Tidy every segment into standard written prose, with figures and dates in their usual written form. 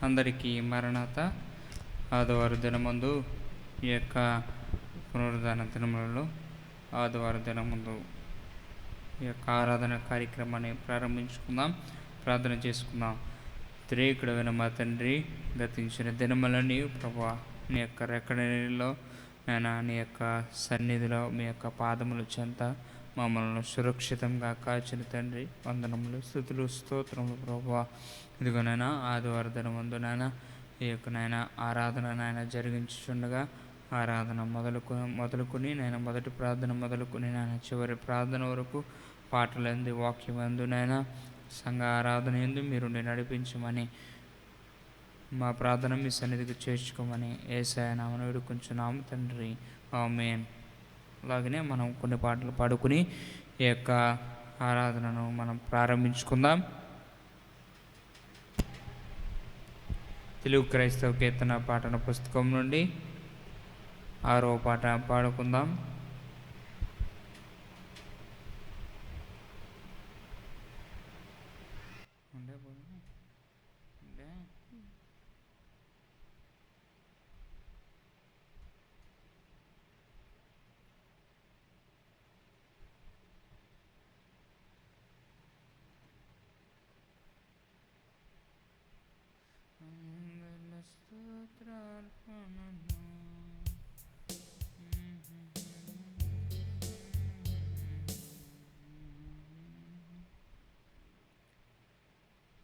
అందరికీ మరణాత ఆదివారం దినమందు ఈ యొక్క పునరుద్ధాన దినములలో ఆదివారం దినమందు ఈ యొక్క ఆరాధన కార్యక్రమాన్ని ప్రారంభించుకుందాం, ప్రార్థన చేసుకుందాం. త్రేకుడైన మా తండ్రి, గతించిన దినములని ప్రభువా నీ యొక్క రెక్కడలో నేను నీ యొక్క సన్నిధిలో మీ యొక్క పాదముల చెంత మమ్మల్ని సురక్షితంగా కాచిన తండ్రి, వందనములు, స్తుతులు, స్తోత్రములు ప్రభువా. ఇదిగో నాయన ఆదివారం దినమందు నాయన ఈ యొక్క నాయన ఆరాధన నాయన జరిగించుచుండగా ఆరాధన మొదలుకొని నాయన మొదటి ప్రార్థన మొదలుకొని నాయన చివరి ప్రార్థన వరకు పాటలందు వాక్యమందు నాయన సంఘ ఆరాధన ఎందు మీరు నడిపించమని మా ప్రార్థన మీ సన్నిధికి చేర్చుకోమని యేసయ్య నామమున వేడుకొంచున్నాము తండ్రి, ఆమేన్. అలాగనే మనం కొన్ని పాటలు పాడుకుని ఈ యొక్క ఆరాధనను మనం ప్రారంభించుకుందాం. తెలుగు క్రైస్తవ కీర్తన పాటల పుస్తకం నుండి 6వ పాట పాడుకుందాం.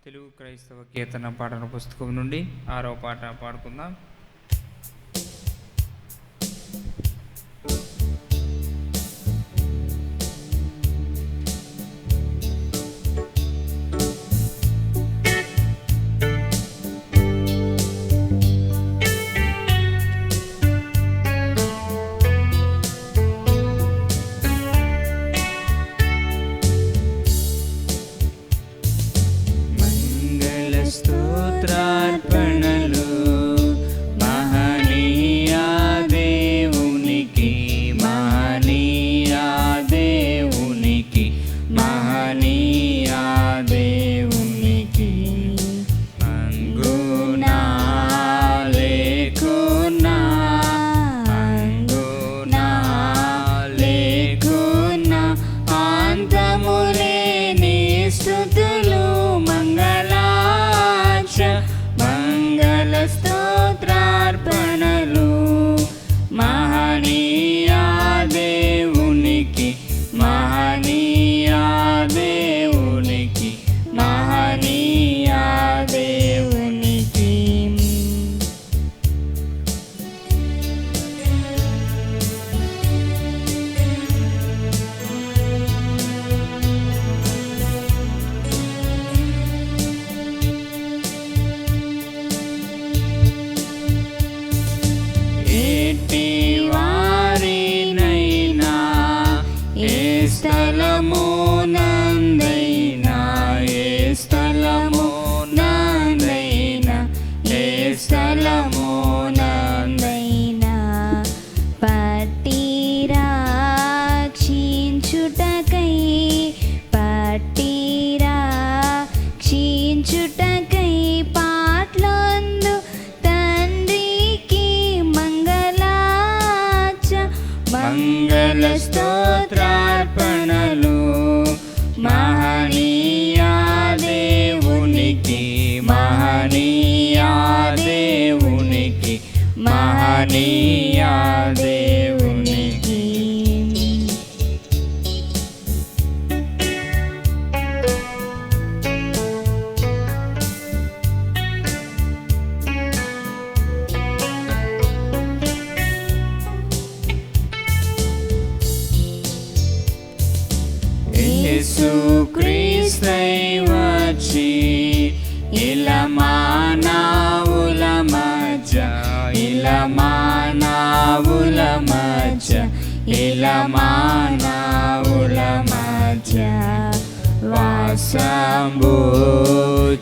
తెలుగు క్రైస్తవ కీర్తన పాటల పుస్తకం నుండి 6వ పాట పాడుకుందాం. స్తోత్రార్పణలు మహనీయ దేవునికి, మహనీయ దేవునికి, మహనీయ దేవునికి. అంగునా లేకున్నా, అంగునా లేకున్నా, అంతములేని స్తుతులు మంగళ స్తోత్రార్పణలు మహనీయ దేవునికి, మహనీయ దేవునికి, మహనీయ దేవునికి. ఎట్టి వారినైనా ఏ స్థలమునందైనా, ఏ స్థలమునందైనా, ఏ స్థలమునందైనా పట్టి రక్షించుటకై, పట్టి రక్షించుటకై పాట్లందు మంగళ స్తోత్రార్పణలు మహనీయ దేవునికి, మహనీయ దేవునికి, మహనీయ దేవునికి. యేసుక్రీస్తై వచ్చి ఇలా మానవుల మధ్య, ఇలా మానవుల మధ్య, ఇలా మానవుల మధ్య వాసంబు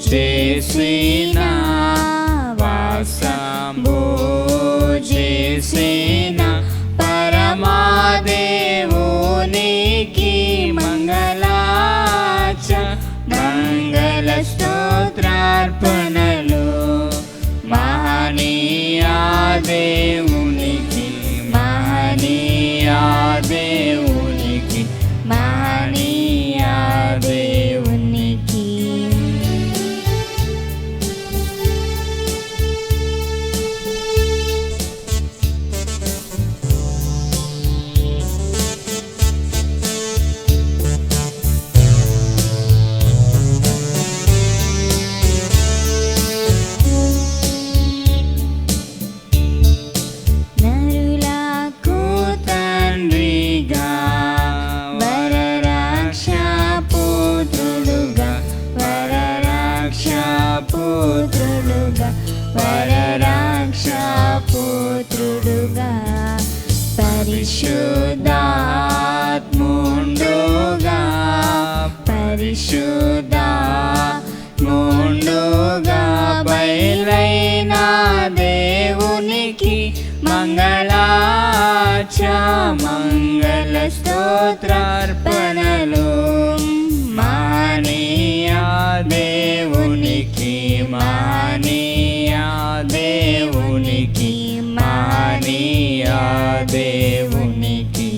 చేసిన, వాసంబు చేసిన పరమాదేవునికి మంగళ స్తోత్రార్పణలు దేవునికి మహనీయ దేవునికి మహనీయ దేవునికి నరులకు తండ్రిగా వరరక్ష పుత్రులుగా వరరక్ష పుత్రులుగా వరరక్ష పుత్రులుగా పరిశుద్ధాత్ముండుగా పరిశుద్ధాత్ముండుగా బయలైన దేవునికి మంగళాచ మంగళ స్తోత్రార్పణలు మహనీయ దేవునికి మహనీయ దేవునికి మహనీయ దేవునికి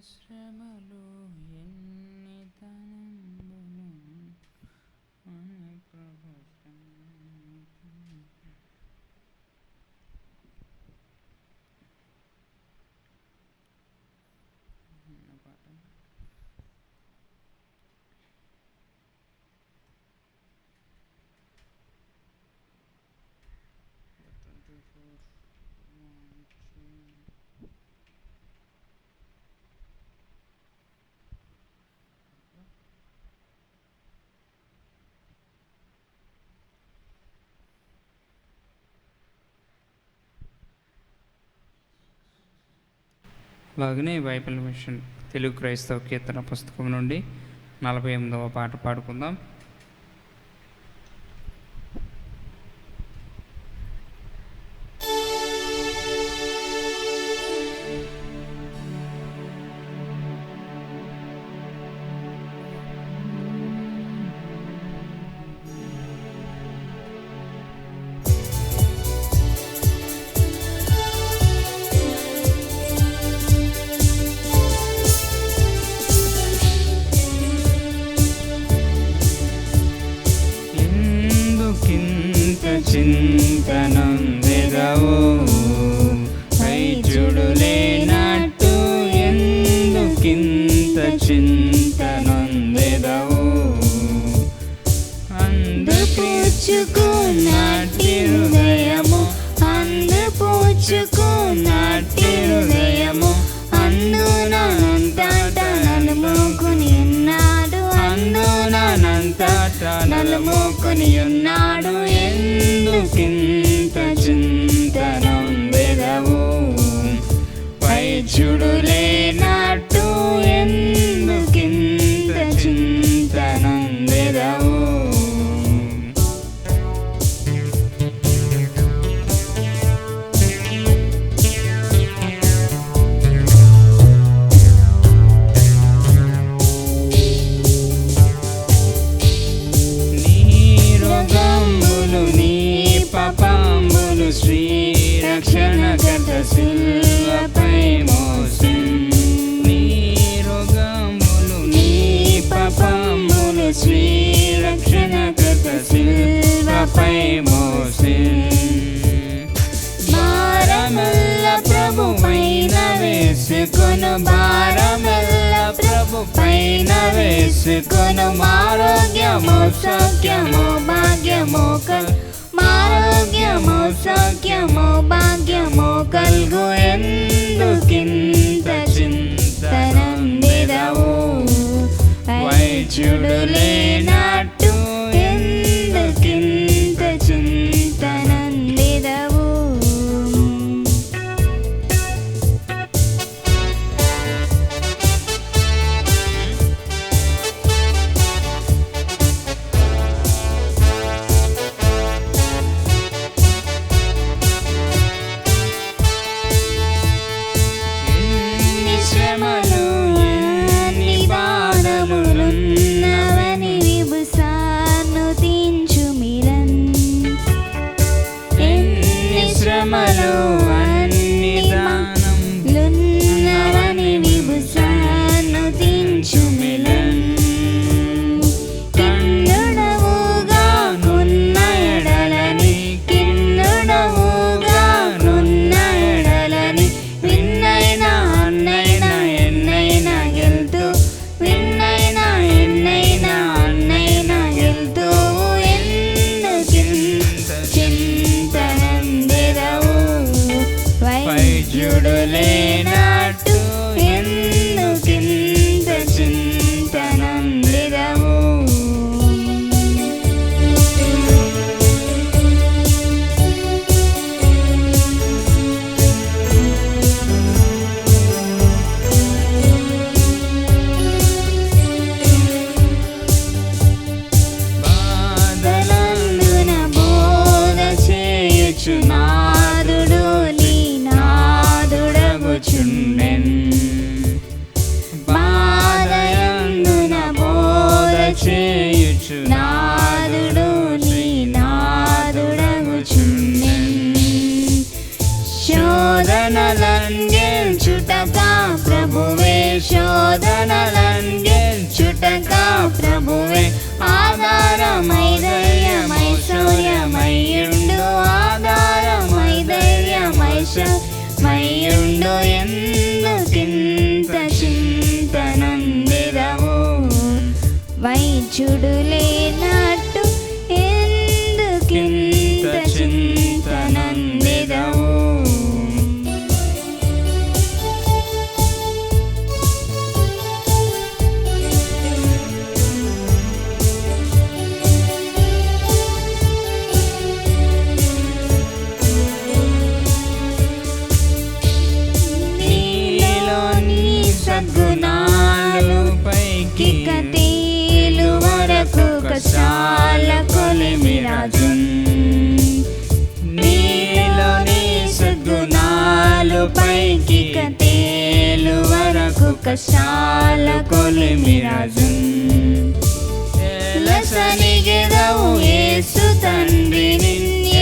శ్రమలు ఎన్ని తనంబులు అని ప్రభు పాట అలాగనే బైబిల్ మిషన్ తెలుగు క్రైస్తవ కీర్తన పుస్తకం నుండి 48వ పాట పాడుకుందాం. చింతనొందెదవు వైద్యుడు లేనట్టు ఎందుకింత చింతనొందెదవు అందుపుచ్చుకున్నట్టి హృదయము అందుపుచ్చుకున్నట్టి హృదయము అందునంతట నలుముకుని ఉన్నాడు అందునంతట నలుముకుని ఉన్నాడు ఎందుకింత చింతనొందెదవు వైద్యుడు లేనట్టు ఎందుకింత చింతనొందెదవు శ్రీరక్షణకర్త శిలువపై మోసెను నీ రోగములు నీ పాపములు శ్రీరక్షణకర్త శిలువపై మోసెను భారమెల్ల ప్రభు పైన వేసుకొను భారమెల్ల ప్రభు పైన వేసుకొను ఆరోగ్యము సౌఖ్యము భాగ్యము ఆరోగ్యము సౌఖ్యము భాగ్యము కల్గు ఎందుకింత చింతనందెదవు వైద్యుడు లేనట్టు ఎందుకింత చింతనందెదవు శోధనలంగెల్చుటకా ప్రభువే ఆధారమై ధైర్యమై శౌర్యమయ్యుండు ఆధారమై ధైర్యమై శౌర్యమయ్యుండు ఎందుకింత చింతనందెదవు వైద్యుడు లేనట్టు ఎందుకింత చింతనందెదవు తేలు వరకు కష్టాల కొలిమిరాజున్ నీలోని సద్గుణాలు పైకి తేలు వరకు కష్టాల కొలిమిరాజున్ ఎలసనిగెదవు యేసు తండ్రిని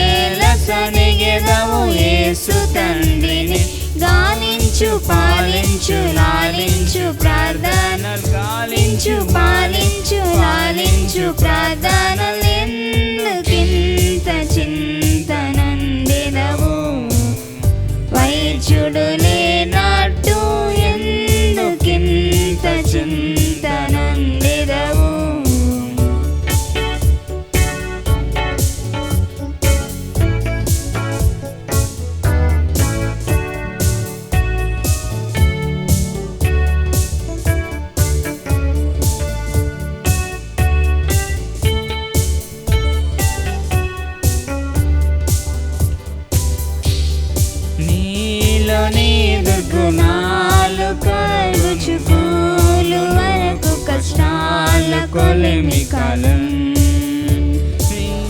ఎలసనిగెదవు యేసు తండ్రిని గాలించు పాలించు లాలించు ప్రార్థనలు గాలించు పాలించు లాలించు ప్రార్థనలు ఎందుకింత చింతనందెదవు వైద్యుడు లేనట్టు ఎందుకింత చింతనందెదవు దుర్గుణాలు కలుగుచుకూలు వరకు కష్టాల కొలిమి కాలం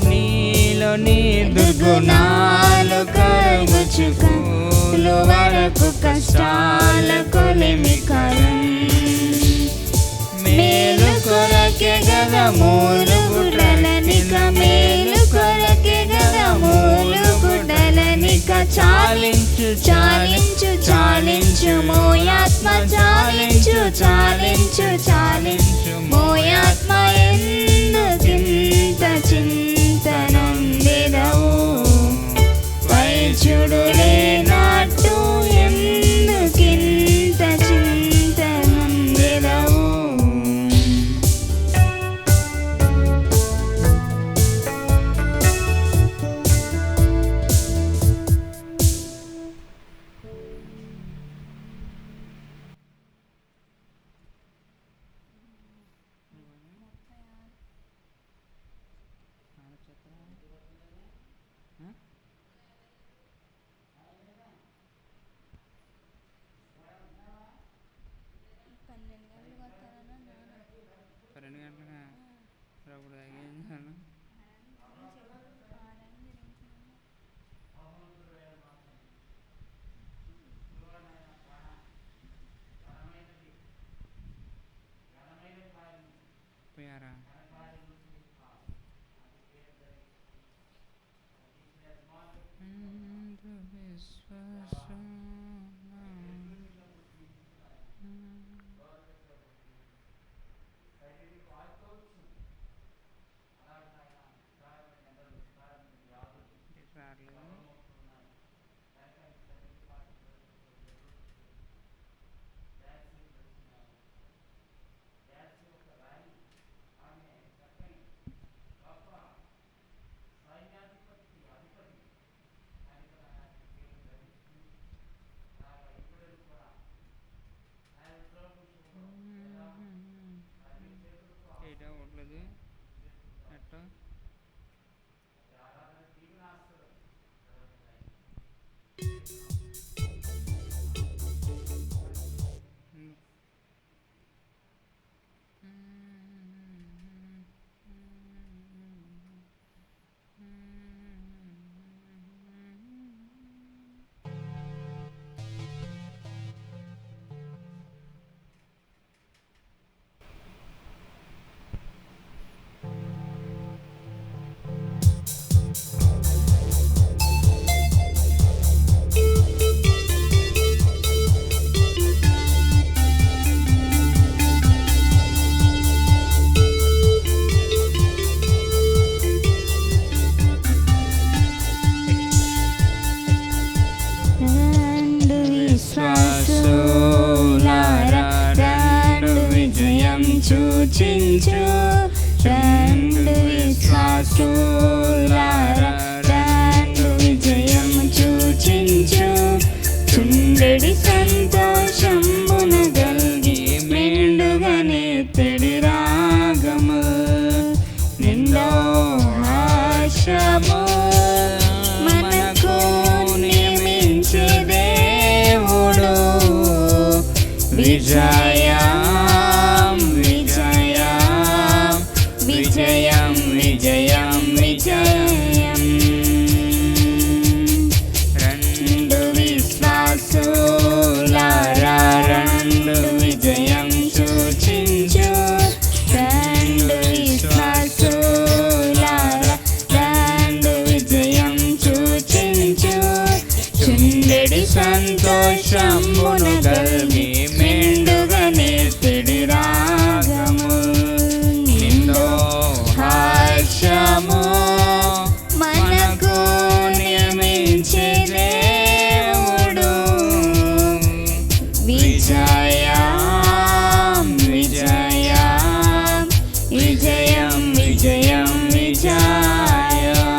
నీలోని దుర్గుణాలు కలుగుచుకూలు వరకు కష్టాల కొలిమి కాలం మేలు కొరకే గద మూలు గుడ్డలనిక మేలు కొరకే గద మూలు గుడ్డలనిక చాలించు చాలించు చాలించు మోయాత్మ చాలించు చాలించు చాలించు మోయాత్మ ఎందుకింత చింతనందెదవు వైద్యుడు లేనట్టు ఎందుకింత చింతనందెదవు అప్పుడు తగ్గించాను. పోయారా? విశ్వాసం ఏటా ఉండలేదు ఎట్టా రెండు విశ్వాసులారా రెండు విజయం సూచించు రెండు విశ్వాసులారా రెండు విజయం సూచించు చుండెడి సంతోషమున గల్గి మెండుగనే తెడి రాగము నిందో ఆశము మనకు నియమించే దేవుడు విజయం విజయం విజయం విజయం విజయం రెండు విశ్వాసులారా రెండు విజయం సూచించు రెండు విశ్వాసులారా రెండు విజయం సూచించు చుండెడి సంతోషమున గల్గి మెండుగనే తెడి రాగము నిందో హాస్యము మనకు నియమించే దేవుడు విజయం విజయం విజయం విజయం విజయం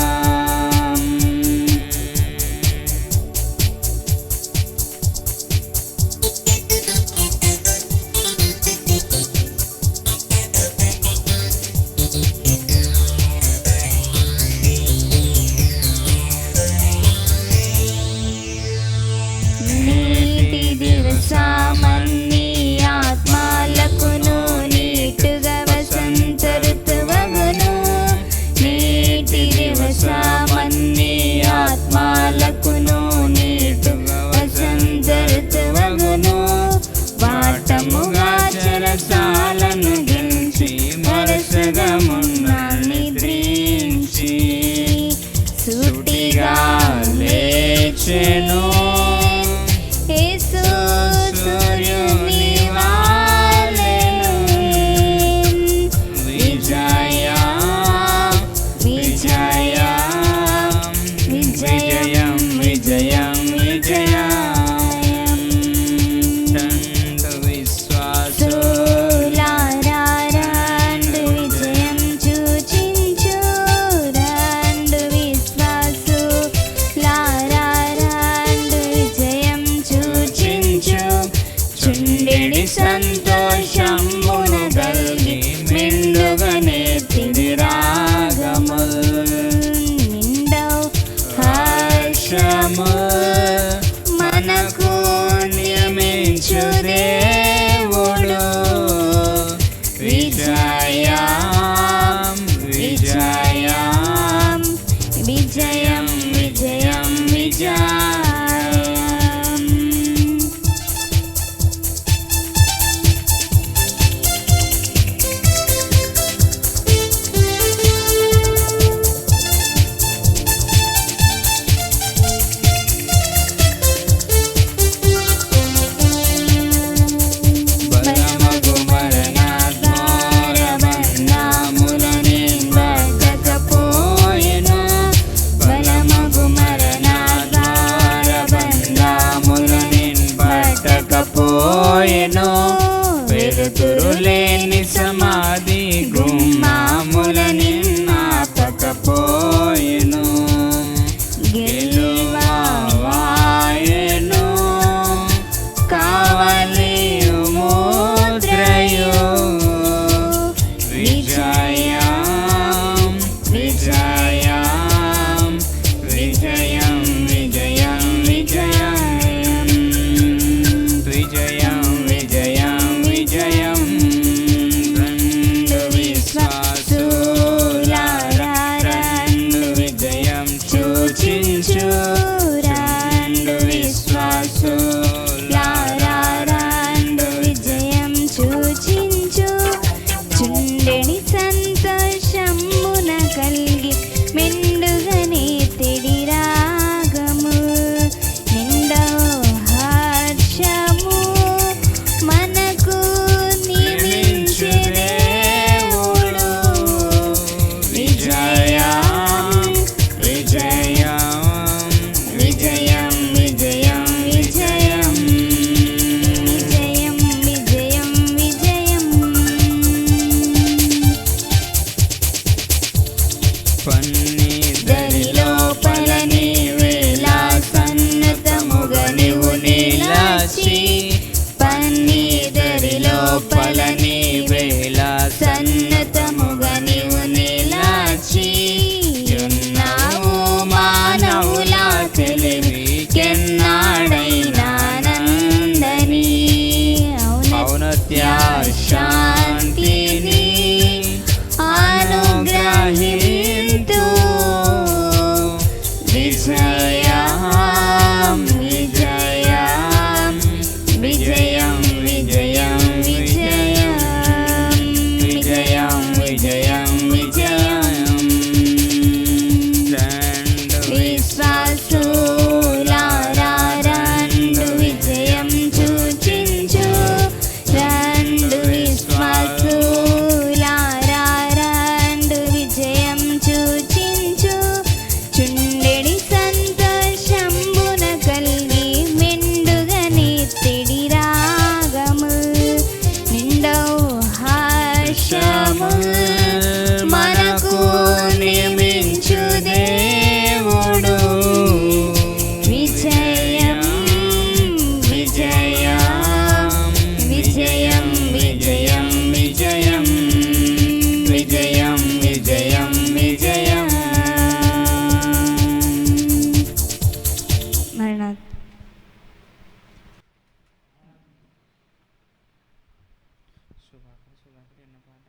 రాత్రి ఎన్న పాట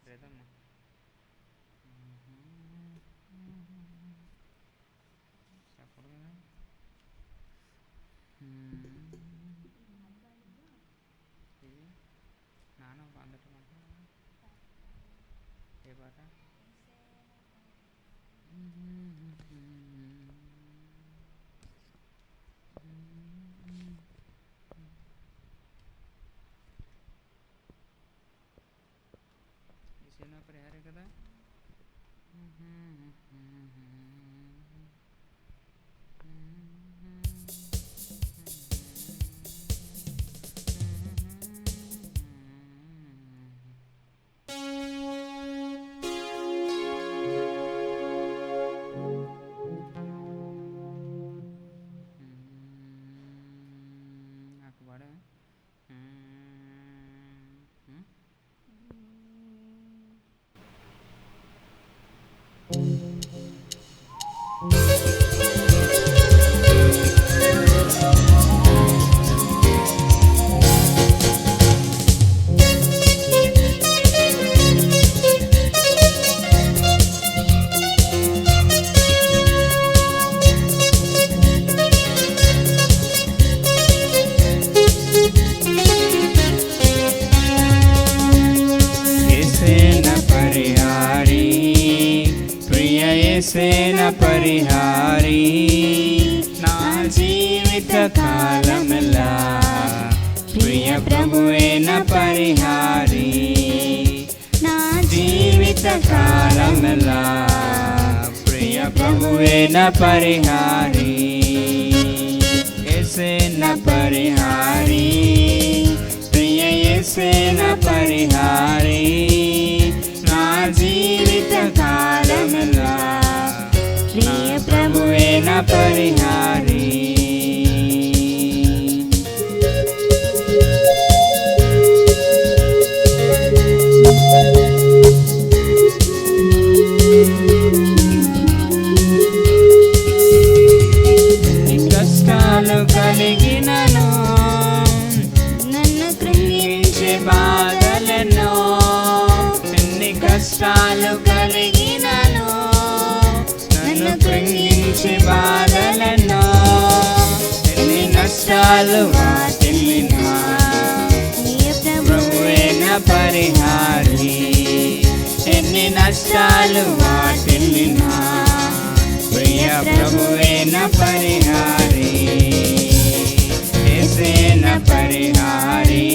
లేదమ్మా. చెప్పడు కదా. ఇది నాన్న అందటం ఏ పాట? ఇసేనా పరిహారే కదా. నాకు పాడా సేన పరిహారి నా జీవిత కాలమెల్లా ప్రియ ప్రభువేన పరిహారి నా జీవిత కాలమెల్లా ప్రియ ప్రభువేన పరిహారి యేసేన పరిహారి ప్రియ యేసేన పరిహారి నా జీవిత కాలమెల్లా ప్రియ ప్రభువేన పరిహారి కష్టాలు కలిగినను నన్ను కృంగించే బాధలను ఎన్ని కష్టాలు కలిగినను నన్ను కృంగించే బాధలను ఎన్ని నష్టాలు వాటిల్లినా ప్రభువేన పరిహారి ఎన్ని నష్టాలు వాటిల్లినా ప్రియ ప్రభువేన పరిహారి యేసేన పరిహారి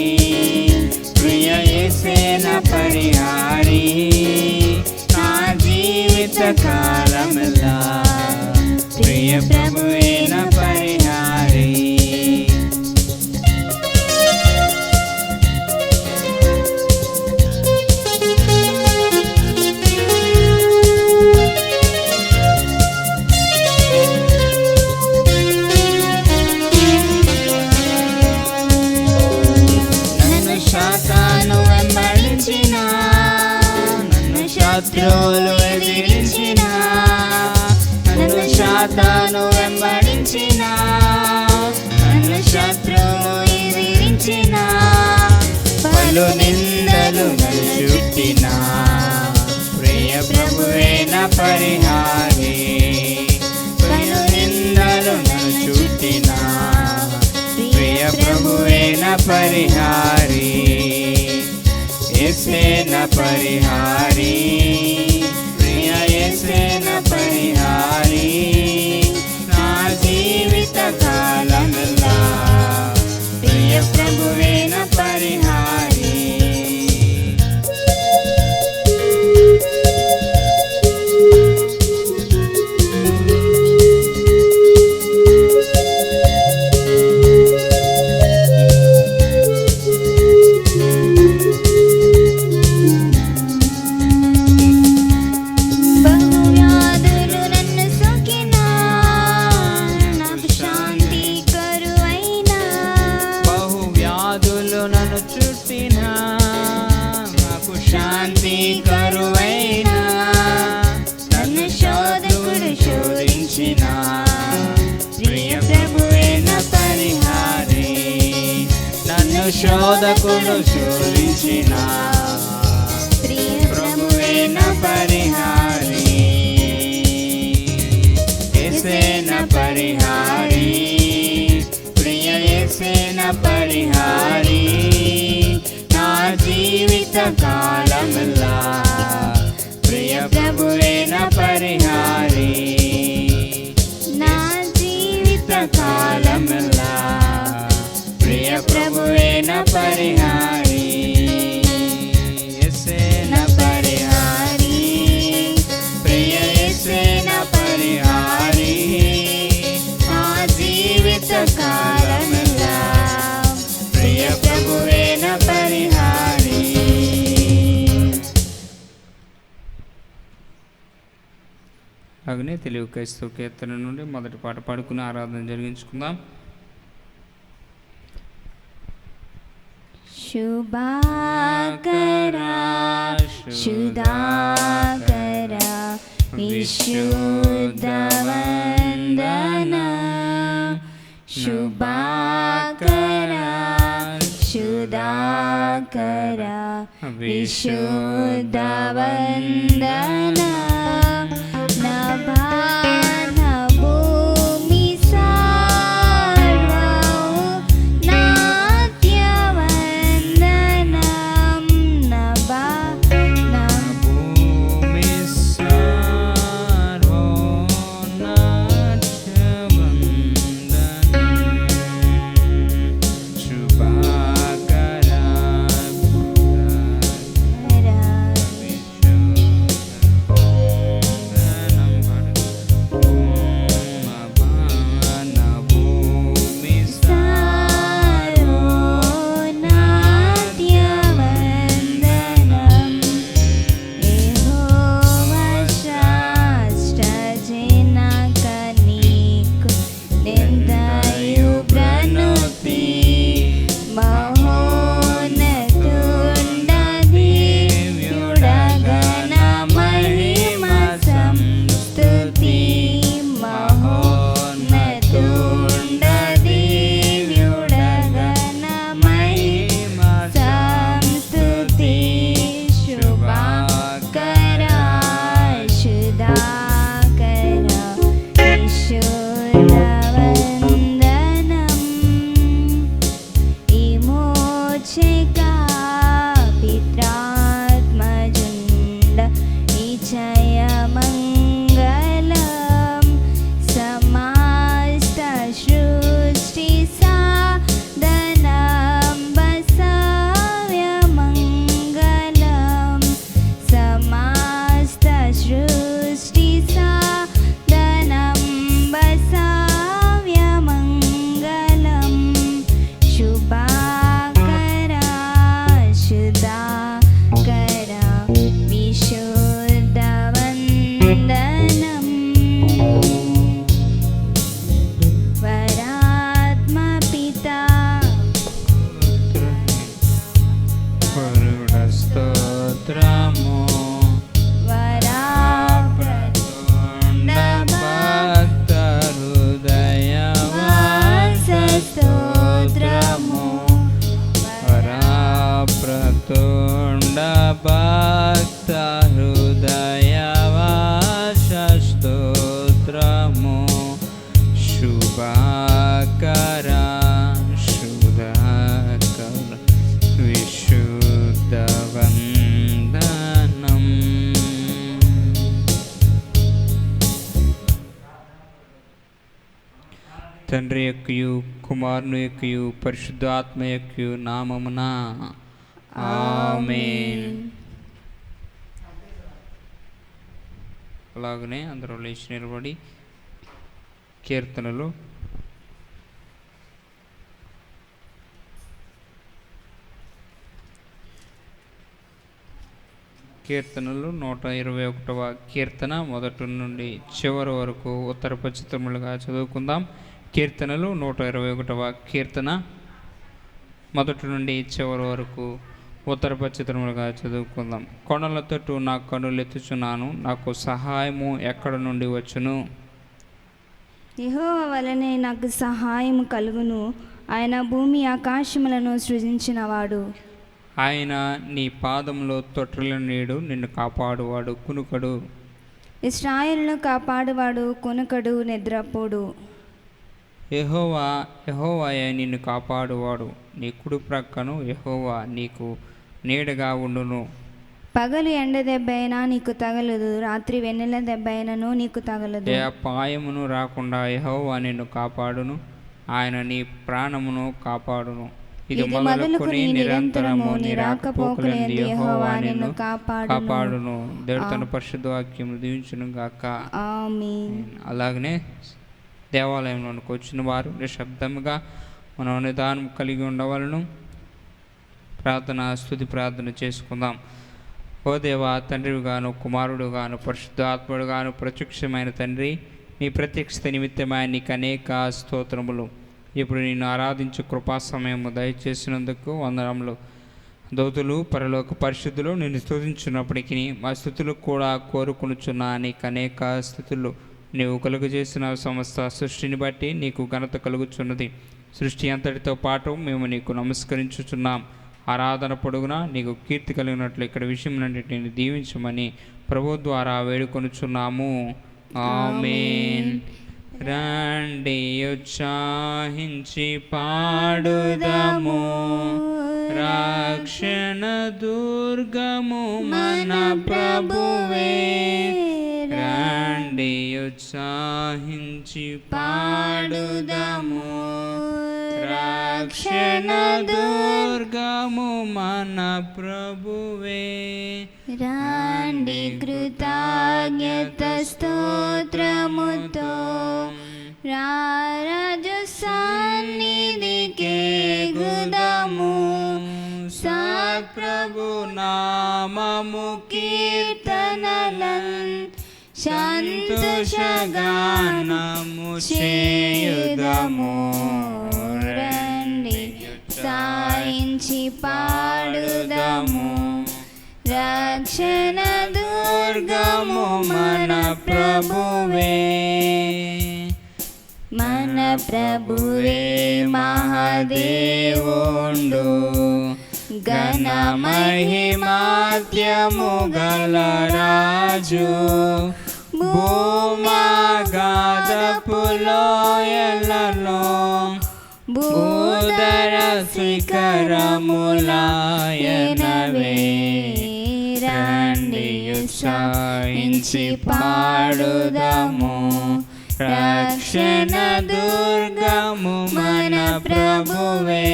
ప్రియ యేసేన పరిహారి నా జీవిత కాలమెల్లా ప్రియ ప్రభువేన పరిహారి శాతాను వెంబడించిన నన్ను శత్రువులు ఎదిరించిన నన్ను శాతాను వెంబడించిన నన్ను శత్రువులు ఎదిరించిన పలు నిందలు నన్ను చుట్టిన ప్రియ ప్రభువేన పరిహారి పలు నిందలు నన్ను చుట్టిన ప్రియ ప్రభువేన పరిహారి యేసేన పరిహారి ప్రియ యేసేన పరిహారి నా జీవిత కాలమెల్లా ప్రియ ప్రభువేన పరిహారి నన్ను చుట్టిన నాకు శాంతి కరువైనా నన్ను శోధకుడు శోధించిన ప్రియ ప్రభువేన పరిహారి నన్ను నన్ను శోధకుడు శోధించిన ప్రియ ప్రభువే నా పరిహారి, యేసే నా పరిహారి, ప్రియ యేసే నా పరిహారి, నా జీవిత కాలమెల్లా ప్రియ ప్రభువే నా పరిహారి, నా జీవిత కాలమెల్లా ప్రియ ప్రభువే నా పరిహారి, యేసే నా పరిహారి, ప్రియ యేసే నా పరిహారి, నా జీవిత కాలమెల్లా ప్రియ ప్రభువే నా పరిహారి. అలాగనే తెలుగు క్రైస్తవ కీర్తన నుండి మొదటి పాట పాడుకుని ఆరాధన జరిగించుకుందాం. శుభాకరా శుధాకరా విశుద్ధవందన, శుభాకరా శుధాకరా విశుద్ధవందన, నభాన భూమి సర్వము నాట్యవందనం, నభాన భూమి సర్వనాట్యవందనం, శుభాకరా తండ్రి యొక్కయు కుమారుని యొక్కయు పరిశుద్ధాత్మ యొక్కయు నామమున ఆమేన్. అలాగనే అందరూ లేచి నిలబడి కీర్తనలు కీర్తనలు 121వ కీర్తన మొదటి నుండి చివరి వరకు ఉత్తర పశ్చిమలుగా చదువుకుందాం. కీర్తనలు 121వ కీర్తన మొదటి నుండి చివరి వరకు ఉత్తర పశ్చిమలుగా చదువుకుందాం. కొండల తట్టు నా కన్నులెత్తుచున్నాను, నాకు సహాయము ఎక్కడ నుండి వచ్చును? యెహోవా వలనే నాకు సహాయం కలుగును. ఆయన భూమి ఆకాశములను సృజించినవాడు. ఆయన నీ పాదంలో తొట్టిల్ల నీడు నిన్ను కాపాడువాడు కునుకడు. ఇశ్రాయేలును కాపాడువాడు కొనుకడు నిద్రపోడు. యెహోవాయే నిన్ను కాపాడువాడు. నీ కుడి ప్రక్కను యెహోవా నీకు నీడగా ఉండును. పగలు ఎండ దెబ్బ అయినా నీకు తగలదు, రాత్రి వెన్నెల దెబ్బ అయినను నీకు తగలదు. ఏ అపాయమును రాకుండా యెహోవా నిన్ను కాపాడును. ఆయన నీ ప్రాణమును కాపాడును. ఇది మొదలుకొని నిరంతరము నీ రాకపోకలందు యెహోవా నిన్ను కాపాడును. దేవుడు తన పరిశుద్ధ వాక్యమును దీవించును గాక. ఆమేన్. అలాగనే దేవాలయంలోనికి వచ్చిన వారు నిశ్శబ్దముగా మనం నిదానం కలిగి ఉండవలను. స్తుతి ప్రార్థన చేసుకుందాం. ఓ దేవా, తండ్రిగాను కుమారుడుగాను పరిశుద్ధాత్ముడుగాను ప్రత్యక్షమైన తండ్రి, నీ ప్రత్యక్షత నిమిత్తమై నీకు అనేక స్తోత్రములు. ఇప్పుడు నిన్ను ఆరాధించు కృపా సమయము దయచేసినందుకు వందనములు. దూతులు పరలోక పరిశుద్ధులు నిన్ను స్తుతించున్నప్పటికీ మా స్థుతులు కూడా కోరుకొనుచున్న నీకు అనేక స్థుతులు. నీవు కలుగు చేసిన సమస్త సృష్టిని బట్టి నీకు ఘనత కలుగుచున్నది. సృష్టి అంతటితో పాటు మేము నీకు నమస్కరించుచున్నాం. ఆరాధన పొడుగునా నీకు కీర్తి కలిగినట్లు ఇక్కడ విషయములన్నిటిని దీవించమని ప్రభు ద్వారా వేడుకొనుచున్నాము. ఆమేన్. రండి ఉత్సాహించి పాడుదము, రక్షణ దుర్గము మన ప్రభువే. రండి ఉత్సాహించి పాడుదము, రక్షణ దుర్గము మన ప్రభువే. రండి కృతజ్ఞత స్తోత్రముతో రారాజు సన్నిధికి గుదము. సత్ప్రభు నామము కీర్తనలన్ సంతోషగానము చేయుదము. రండి సాయించి పాడుదము, రక్షణ దుర్గము మన ప్రభువే. మన ప్రభువే మహాదేవుండు, ఘన మహిమాత్యము గల రాజు. భూమాగాధపు లోయలలో భూధర శిఖరములాయనవే. రండి ఉత్సాహించి పాడుదము, రక్షణ దుర్గము మన ప్రభువే.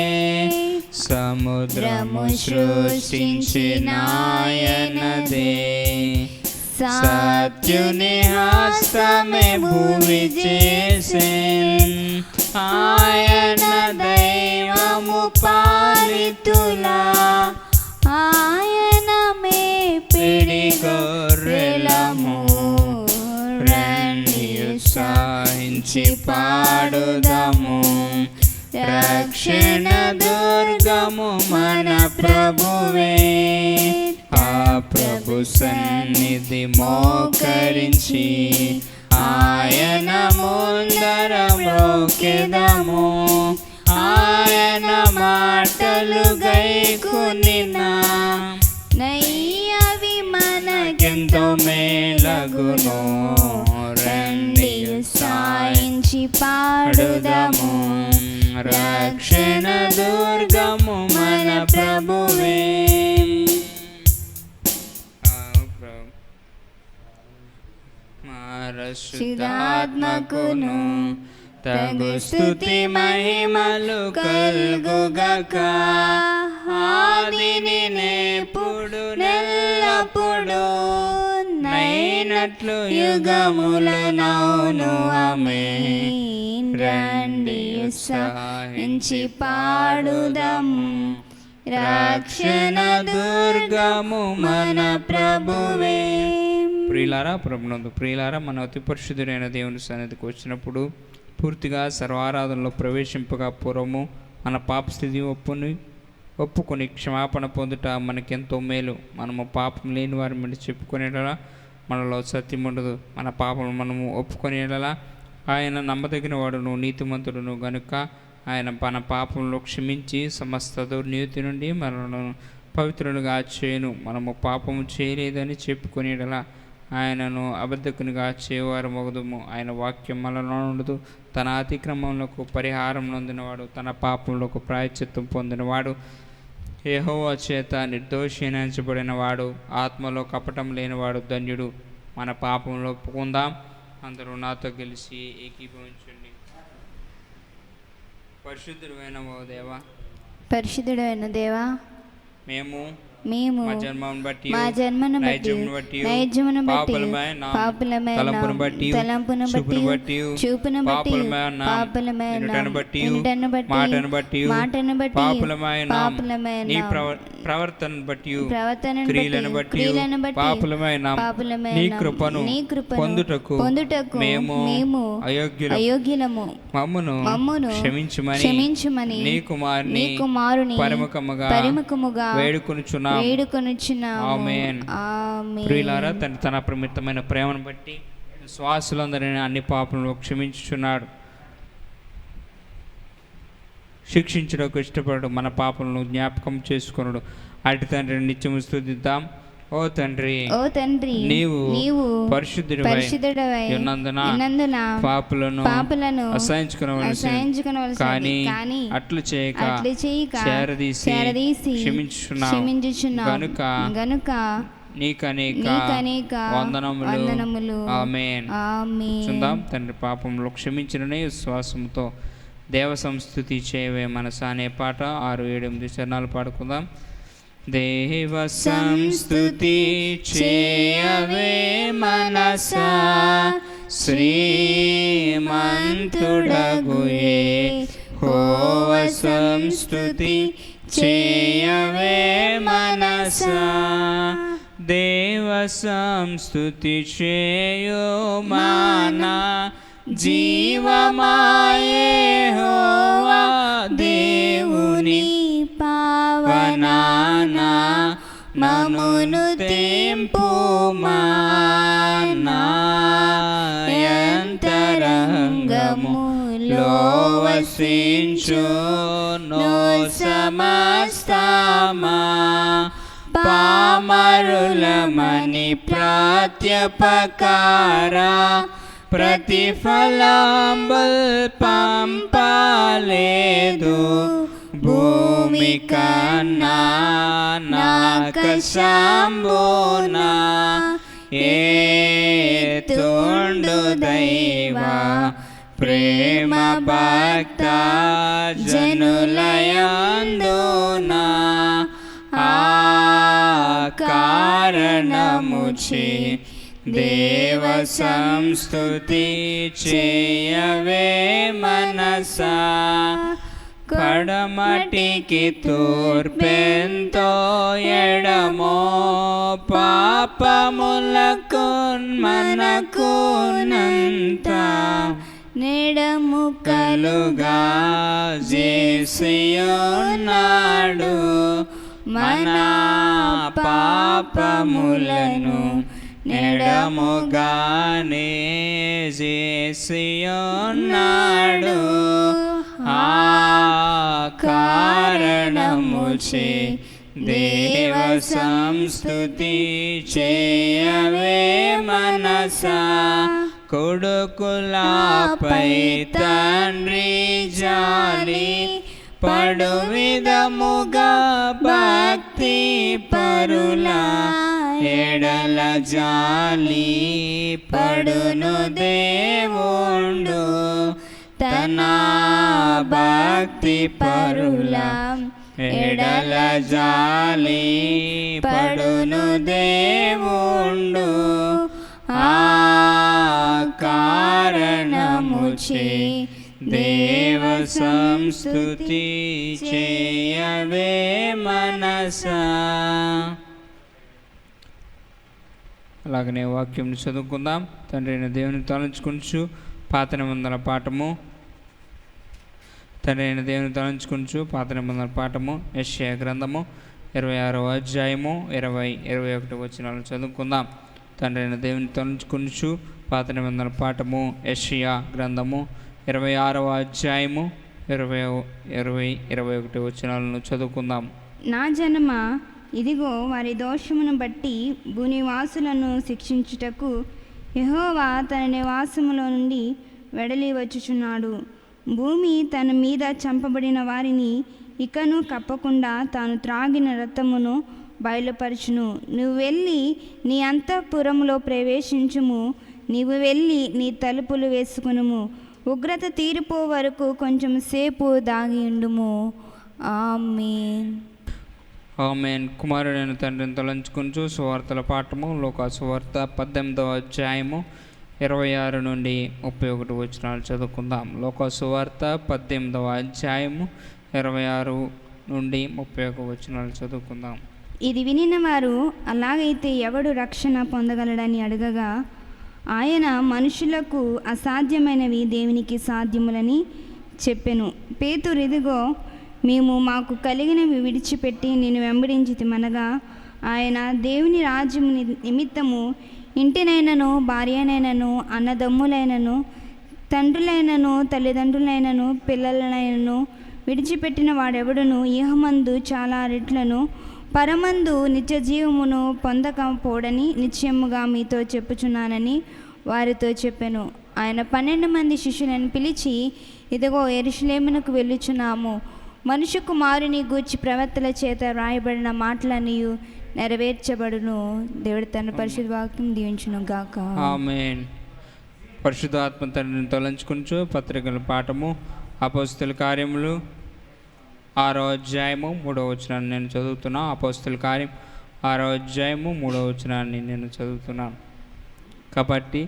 సముద్రము సృష్టించినాయనదే, సత్యుని హస్తమే భూమి చేసెన్. ఆయన దైవము పాలితులా, ఆయన మే పిడి గొర్రెలము. రండి ఉత్సాహించి పాడుదము, రక్షణ దుర్గము మన ప్రభువే. ఆ ప్రభు సన్నిధి మోకరించి ఆయన ముందర మ్రోకెదము. ఆయన మాటలు గైకొనినా నయ్యవి మనకెంతో మేలగును. రండి ఉత్సాహించి పాడుదము, రక్షణ దుర్గము మన ప్రభువే. పరిశుద్ధాత్మకును తగు స్తుతి మహిమలు కల్గుగాక. ఆదిని నేపుడు నెల్లప్పుడు నైనట్లు యుగములనౌను. ఆమేన్. రండి ఉత్సాహించి పాడుదము, రక్షణ దుర్గము మన ప్రభువే. ప్రియులారా, మన అతి పరిశుద్ధుడైన దేవుని సన్నిధికి వచ్చినప్పుడు పూర్తిగా సర్వారాధనలో ప్రవేశింపగా పూర్వము మన పాప స్థితి ఒప్పుకొని క్షమాపణ పొందుట మనకెంతో మేలు. మనము పాపం లేని వారి మీద చెప్పుకునేలా మనలో సత్యం ఉండదు. మన పాపం మనము ఒప్పుకునేలా ఆయన నమ్మదగిన వాడును నీతిమంతుడును గనుక ఆయన మన పాపంలో క్షమించి సమస్త దుర్నీతి నుండి మనలను పవిత్రులుగా చేయను. మనము పాపము చేయలేదని చెప్పుకునేలా ఆయనను అబద్ధకునిగా చేయవారు మొగదుము. ఆయన వాక్యం మనలో ఉండదు. తన అతిక్రమములకు పరిహారం నొందినవాడు, తన పాపములకు ప్రాయశ్చిత్తం పొందినవాడు, యెహోవా చేత నిర్దోషించబడిన వాడు, ఆత్మలో కపటం లేనివాడు ధన్యుడు. మన పాపంలో ఒప్పుకుందాం. అందరూ నాతో కలిసి ఏకీభవించండి. పరిశుద్ధుడైన ఓ దేవా, పరిశుద్ధుడైన దేవా, మేము మేము మా జన్మను బట్టి మా జన్మను బట్టి నైజమును బట్టి పాపులమైన తలంపును బట్టి చూపును బట్టి పాపులమైన బట్టి ఇంటను బట్టి మాటను బట్టి పాపులమైన పాపులమైన ప్రవర్తనను బట్టి ప్రవర్తనను క్రియలను బట్టి పాపులమైన నీ కృపను పొందుటకు మేము అయోగ్యులము. మమ్మును క్షమించుమని నీ కుమారుని పరిముఖముగా వేడుకొనుచున్నాము. ఆమేన్. ప్రియులారా, తన ప్రమితమైన ప్రేమను బట్టి శ్వాసులందరినీ అన్ని పాపలను క్షమించుచున్నాడు. శిక్షించడానికి ఇష్టపడు, మన పాపలను జ్ఞాపకం చేసుకొనుడు. అటు తండ్రిని నిత్యము స్తుతిద్దాం. ఓ తండ్రి నీవు పరిశుద్ధుడవై ఉన్నందున పాపులను అసహించుకొనవలసి, కానీ అట్లు చేయక చేరదీసి క్షమించుచున్నావు గనుక నీకనేక వందనములు. ఆమేన్. చూద్దాం. తండ్రి పాపంలో క్షమించిననే విశ్వాసంతో దేవ సంస్తుతి చేయవే మనసా అనే పాట 6, 7, 8 చరణాలు పాడుకుందాం. దేవ సంస్తుతి చేయవే మనసా, శ్రీమంతుడగు యెహోవ సంస్తుతి చేయవే మనసా. దేవ సంస్తుతి చేయో మానా, జీవమాయెహోవా దేవుని పావనానా, మమ్మును తెంపుమా నాయంతరంగములో వసించును సమస్తమా. పామరులమని ప్రత్యుపకారా, ప్రతిఫలంబుల్ పంపలేదు. భూమి కన్నా నాకశంబునా ఏతుండు దైవా ప్రేమ భక్త జనులయందునా. ఆ కారణముచే దేవ సంస్తుతి చేయవే మనసా. కడమటికి తూర్పెంతో ఎడమో, పాపములకు మనకునంత నెడముకలుగా చేసియున్నాడు. మన పాపములను నెడముగానే చేసియున్నాడు. ఆ కారణముచే దేవ సంస్తుతి చేయవే మనసా. కొడుకులపై తండ్రి జాలి పడు విధముగా భక్తి పరుల ఎడల జాలి పడును దేవుండు. తన భక్తి పరుల ఎడల జాలి పడును దేవుండు. ఆ కారణముచే దేవ సంస్తుతి చేయవే మనసా. అలాగనే వాక్యం చదువుకుందాం. తండ్రి అయిన దేవుని తలంచుకుంటూ పాత నిబంధనల పాఠము, తండ్రి అయిన దేవుని తలంచుకుంటూ పాత నిబంధనల పాఠము యెషయా గ్రంథము 26వ అధ్యాయము 20, 21 వచనాలను చదువుకుందాం. తండ్రి అయిన దేవుని తలంచుకుంటూ పాత నిబంధనల పాఠము యెషయా గ్రంథము 26వ అధ్యాయము 20-21 వచనాలను చదువుకుందాం. నా జనమ, ఇదిగో వారి దోషమును బట్టి భూనివాసులను శిక్షించుటకు యెహోవా తన నివాసములో నుండి వెడలి వచ్చుచున్నాడు. భూమి తన మీద చంపబడిన వారిని ఇకను కప్పకుండా తాను త్రాగిన రక్తమును బయలుపరచును. నువ్వు వెళ్ళి నీ అంతఃపురములో ప్రవేశించుము. నీవు వెళ్ళి నీ తలుపులు వేసుకునుము. ఉగ్రత తీరిపో వరకు కొంచెం సేపు దాగి ఉండుము. ఆమేన్. ఆమేన్. కుమారుడైన తండ్రిని తలంచుకుంటూ సువార్తల పాఠము లోకా సువార్త 18వ అధ్యాయము 26 నుండి 31 వచనాలు చదువుకుందాం. లోకా సువార్త 18వ అధ్యాయము 26 నుండి 31 వచనాలు చదువుకుందాం. ఇది వినిన వారు, అలాగైతే ఎవడు రక్షణ పొందగలడని అడగగా, ఆయన మనుషులకు అసాధ్యమైనవి దేవునికి సాధ్యములని చెప్పెను. పేతురు, ఇదిగో మేము మాకు కలిగినవి విడిచిపెట్టి నిన్ను వెంబడించితిమనగా, ఆయన దేవుని రాజ్యము నిమిత్తము ఇంటినైనను భార్యనైనను అన్నదమ్ములైనను తండ్రులైనను తల్లిదండ్రులైనను పిల్లలనైనను విడిచిపెట్టిన వాడెవడును ఇహమందు చాలా రెట్లను పరమందు నిత్య జీవమును పొందకపోడని నిశ్చయముగా మీతో చెప్పుచున్నానని వారితో చెప్పెను. ఆయన 12 మంది శిష్యులను పిలిచి, ఇదిగో యెరూషలేమునకు వెళ్ళుచున్నాము. మనుష్య కుమారుని గూర్చి ప్రవక్తల చేత వ్రాయబడిన మాటలన్నీ నెరవేర్చబడును. దేవుడు తన పరిశుద్ధ వాక్యం దీవించును గాక. ఆమేన్. పరిశుద్ధాత్మ తండ్రిని తలంచుకుంటూ పత్రికల పాఠము అపోస్తల కార్యములు 6వ అధ్యాయము 3వ వచనాన్ని నేను చదువుతున్నా. అపోస్తల కార్యం 6వ అధ్యాయము 3వ వచనాన్ని నేను చదువుతున్నాను. కాబట్టి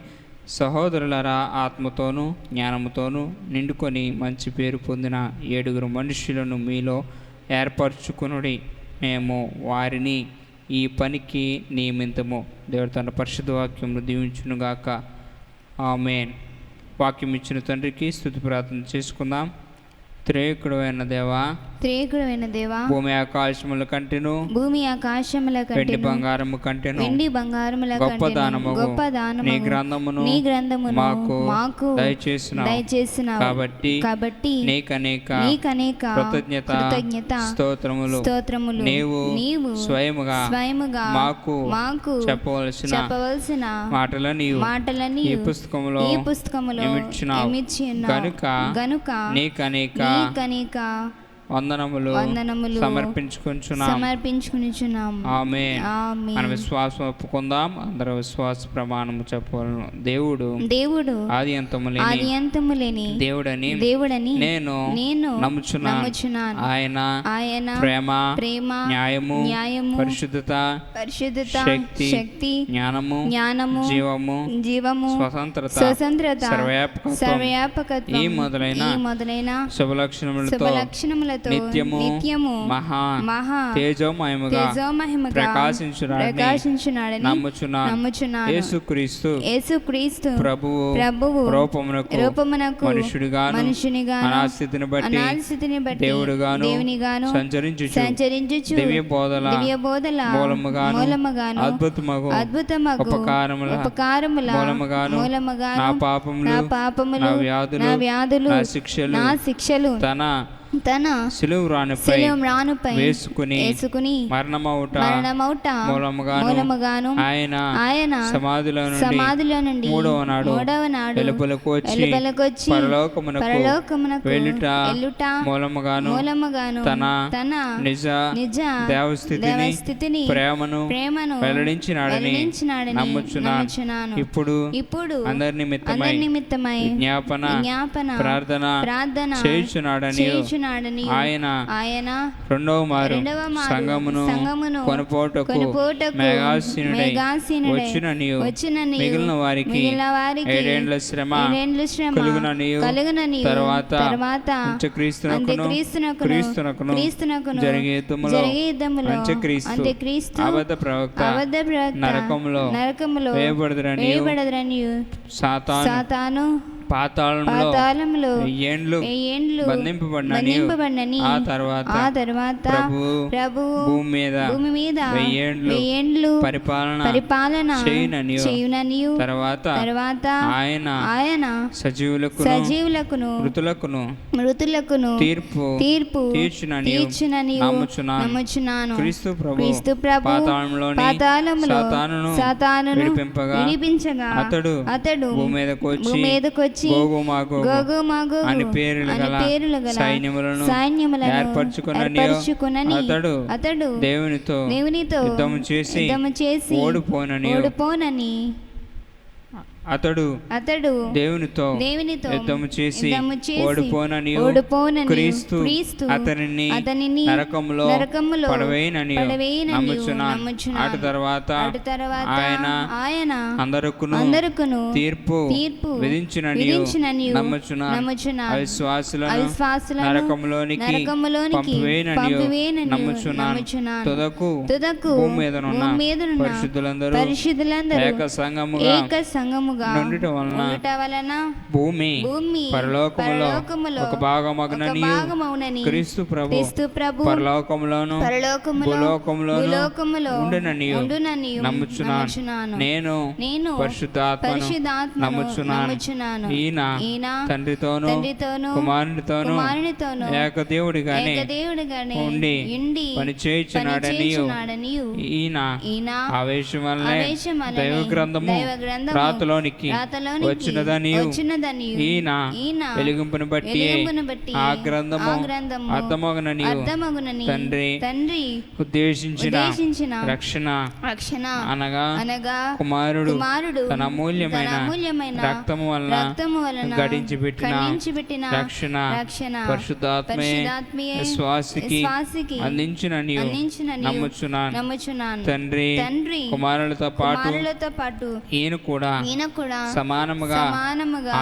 సహోదరులరా, ఆత్మతోనూ జ్ఞానముతోనూ నిండుకొని మంచి పేరు పొందిన 7 మనుష్యులను మీలో ఏర్పరచుకునుడి. మేము వారిని ఈ పనికి నియమితము. దేవుడు తన పరిశుద్ధ వాక్యమును దీవించునుగాక. ఆమేన్. వాక్యం ఇచ్చిన తండ్రికి స్తుతి ప్రార్థన చేసుకుందాం. త్రియేకుడైన దేవా, త్రియేకుడైన దేవా, భూమి ఆకాశముల కంటెను భూమి ఆకాశముల వెండి కంటెను బంగారము కంటెను వెండి బంగారముల గొప్ప కంటెను దానము గొప్ప దానము నీ గ్రంథమును మాకు దయచేసినావు. కాబట్టి నీకనేక కృతజ్ఞత స్తోత్రములు. నీవు స్వయముగా మాకు చెప్పవలసిన మాటలని ఈ పుస్తకములో నియమించినావు. గనుక నీకనేక వందనములు సమర్పించుకొనుచున్నాం. ఆమేన్. మన విశ్వాసం ఒప్పుకుందాం. అందరూ విశ్వాస ప్రమాణము చెప్పవలను. దేవుడు ఆది అంతము లేని దేవుడని నేను నమ్ముచున్నాను. ఆయన ప్రేమ న్యాయము పరిశుద్ధత శక్తి జ్ఞానము జీవము స్వతంత్రత సర్వవ్యాపకత్వం ఈ మొదలైన శుభలక్షణములతో నిత్యము మహా తేజోమయముగా ప్రకాశించునాడని నమ్ముచున్నాను. యేసుక్రీస్తు ప్రభువు రూపమునకు మనుషునిగాను అనాస్థితిని బట్టి దేవునిగాను సంచరించుచు దివ్య బోధల మూలముగాను అద్భుతమగు ఉపకారముల మూలముగాను నా పాపములు నా వ్యాధులు నా శిక్షలు తన సిలువ రానుపై వేసుకుని మరణమౌట మూలముగాను ఆయన సమాధిలో నుండి మూడవ నాడు వెలుపలకు వచ్చి పరలోకమునకు వెళ్ళుట మూలముగాను తన నిజ దేవస్థితిని ప్రేమను వెల్లడించినాడని నమ్ముచున్నాను. ఇప్పుడు అందరి నిమిత్తమై విజ్ఞాపన ప్రార్థన చేయుచున్నాడని ఆయన రెండవ మారు సంగమును కొనుపోటకు మేఘాసీనుడై వచ్చిననియు మిగిలిన వారికి 7 ఏండ్ల శ్రమ కలుగుననియు తర్వాత క్రీస్తునకును జరిగే యుద్ధములో అంత్యక్రీస్తు అబద్ధ ప్రవక్త నరకములో వేయబడదురనియు సాతాను పాతాళంలో ఏండ్లు బంధింపబడినని ఆ తర్వాత ప్రభువు భూమి మీద వెయ్యేండ్లు పరిపాలన చేయుననియు తర్వాత ఆయన సజీవులకును మృతులకును తీర్పు తీర్చునని నమ్ముచున్నాను. క్రీస్తు ప్రభు పాతాళములో సాతానును విడిపించగా అతడు భూమి మీదకొచ్చి గోగుమాగు అని పేరులు గల సైన్యములను ఏర్పరచుకొనని అతడు దేవునితో యుద్ధము చేసి ఓడిపోనని అతడు దేవునితో యుద్ధము చేసి ఓడిపోనని క్రీస్తు అతనిని నరకములో పడవేయనని నమ్ముచున్నాను. అటు తర్వాత ఆయన అందరకును తీర్పు విధించునని నమ్ముచున్నాను. అవిశ్వాసులను నరకములోనికి పంపివేయనని నమ్ముచున్నాను. తుదకు భూమి మీదనున్న పరిశుద్ధులందరూ ఏక సంఘముగా నుండుట వలన భూమి పరలోకములో ఒక భాగమగునని క్రీస్తు ప్రభు పరలోకములోను భూలోకములోను ఉండునని నమ్ముచున్నాను. నేను పరిశుద్ధాత్మను నమ్ముచున్నాను. ఈయన తండ్రితోను కుమారునితోను ఏకదేవుడిగానే ఉండి పనిచేయుచున్నాడని ఈయన ఆవేశం వల్లనే దైవ గ్రంథము రాతలోనికి వచ్చినదని ఈయన వెలిగింపును బట్టి ఆ గ్రంథము అర్థమగునని తండ్రి ఉద్దేశించిన రక్షణ అనగా కుమారుడు తన అమూల్యమైన రక్తము వలన గడించి పెట్టిన రక్షణ పరిశుద్ధాత్మే విశ్వాసికి అందించునని నమ్ముచున్నాను. తండ్రి కుమారులతో పాటు ఈయన కూడా సమానముగా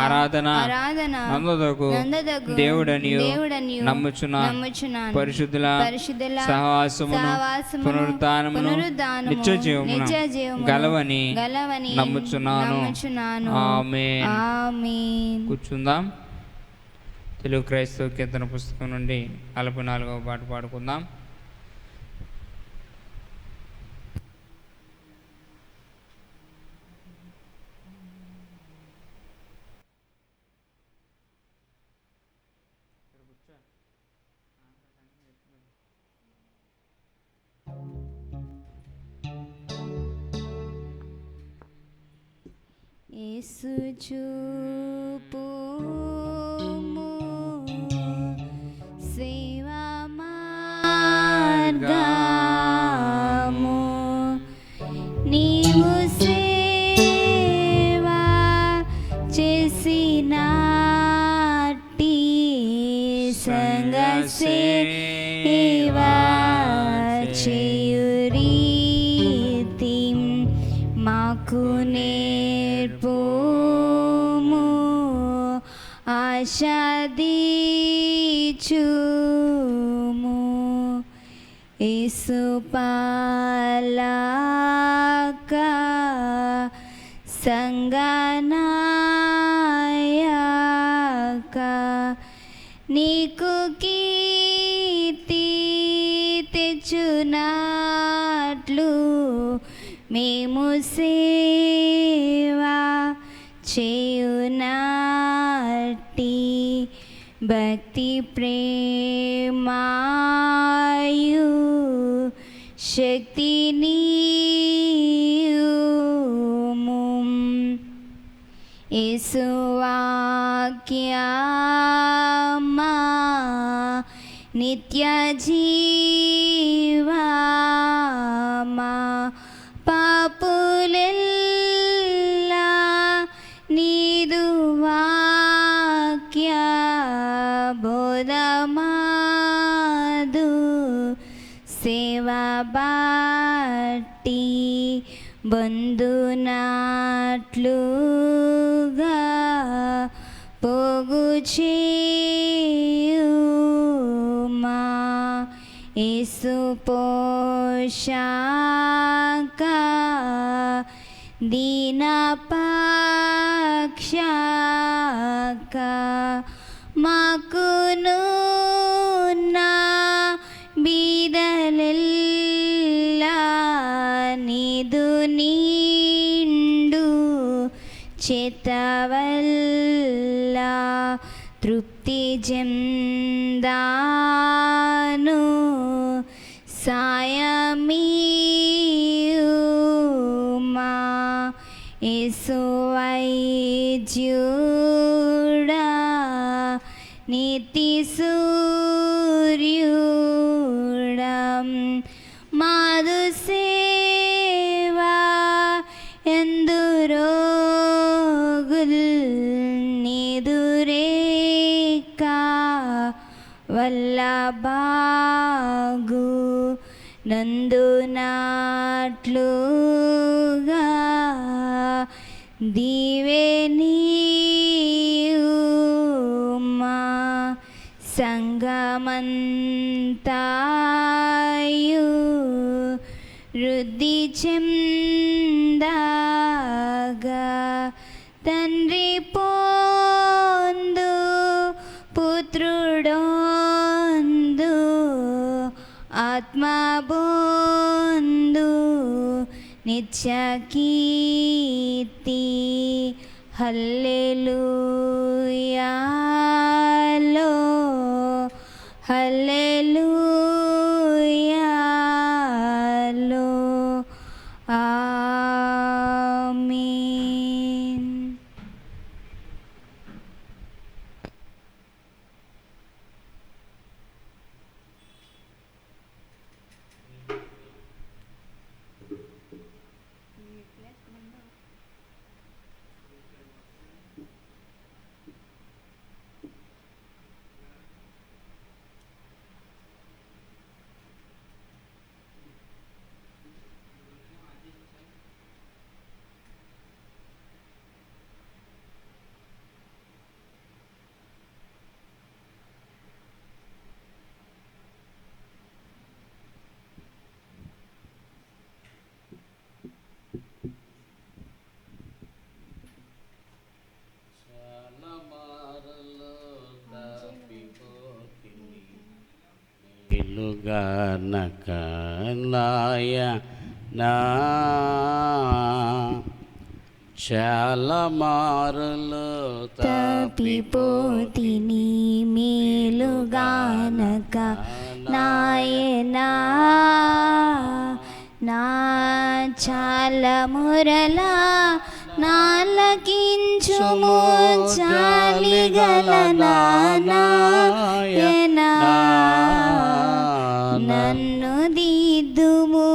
ఆరాధన నందదగు దేవుడని నమ్ముచున్నాను. పరిశుద్ధుల సహవాసమును పునరుద్ధానమును నిత్యజీవమును గలవని నమ్ముచున్నాను. ఆమేన్. కూర్చుందాం. తెలుగు క్రైస్తవ కీర్తన పుస్తకం నుండి 44వ పాట పాడుకుందాం. యేసు చూపుము సేవా మార్గము, నీవు సేవా చేసినట్టి సంగ సేవా చేయురీతి మాకు నేర్పుము. ఆశాదీచుము యేసు పాలక సంగనాయక, నీకు కీర్తి తెచ్చునట్లు మేము సేవా చేయునట్టి భక్తి ప్రేమాయు శక్తినియుము. యేసు వాక్యమా నిత్య జీవమా, పాపులెల్లా నీదు వాక్య బోధమాదు సేవా బాటి బంధునట్లుగా పోగు చేయుమా. యేసు పోషక దీనపక్షక మాకును నా బీదలెల్లా నీదు నిండు చేతవల్ల తృప్తి చెందాను సాయమీయుమా యేసువైద్యుడా నీతి సూర్యుడా మాదు సేవా ఎందురోగుల్ నీదురేకా వల్లబాగు నందునాట్లుగా దీవెనీయుమా సంగమంతాయు వృద్ధి చెందగా తండ్రి పొందు పుత్రుడొందు ఆత్మ బొందు నిత్య కీర్తి హల్లెలూయాలో హల్లెలూయాలో ఆమేన్. వెలుగనకనాయ నా చాలా మారులు తప్పిపోతిని మేలుగానక నాయనా నా చాలా మురలా నాలకించుము చాలిగల నాయనా నన్ను దిద్దుము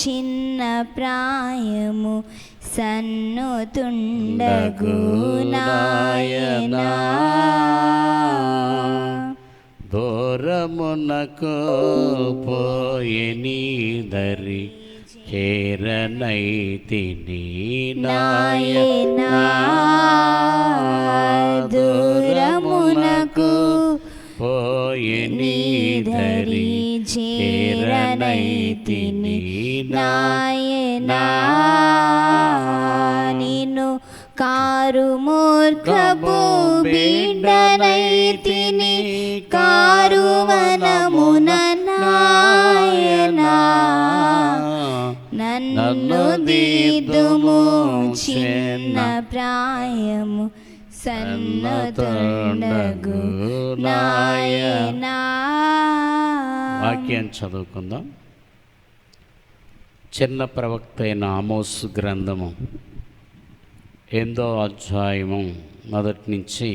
చిన్న ప్రాయము సన్నుతుండగు నాయనా దూరమునకు పోయెనీదరి చేరనైతిని నాయనా దూరమునకు పోయెనీదరి చేరనైతిని నాయనా నిన్ను కారు మూర్ఖపు బిడ్డనైతిని కారు వనమున నాయనా నన్ను దిద్దుము చిన్న ప్రాయము సన్నతుండగు నాయనా. వాక్యం చదువుకుందాం. చిన్న ప్రవక్త అయిన ఆమోసు గ్రంథము 8వ అధ్యాయము 1 నుంచి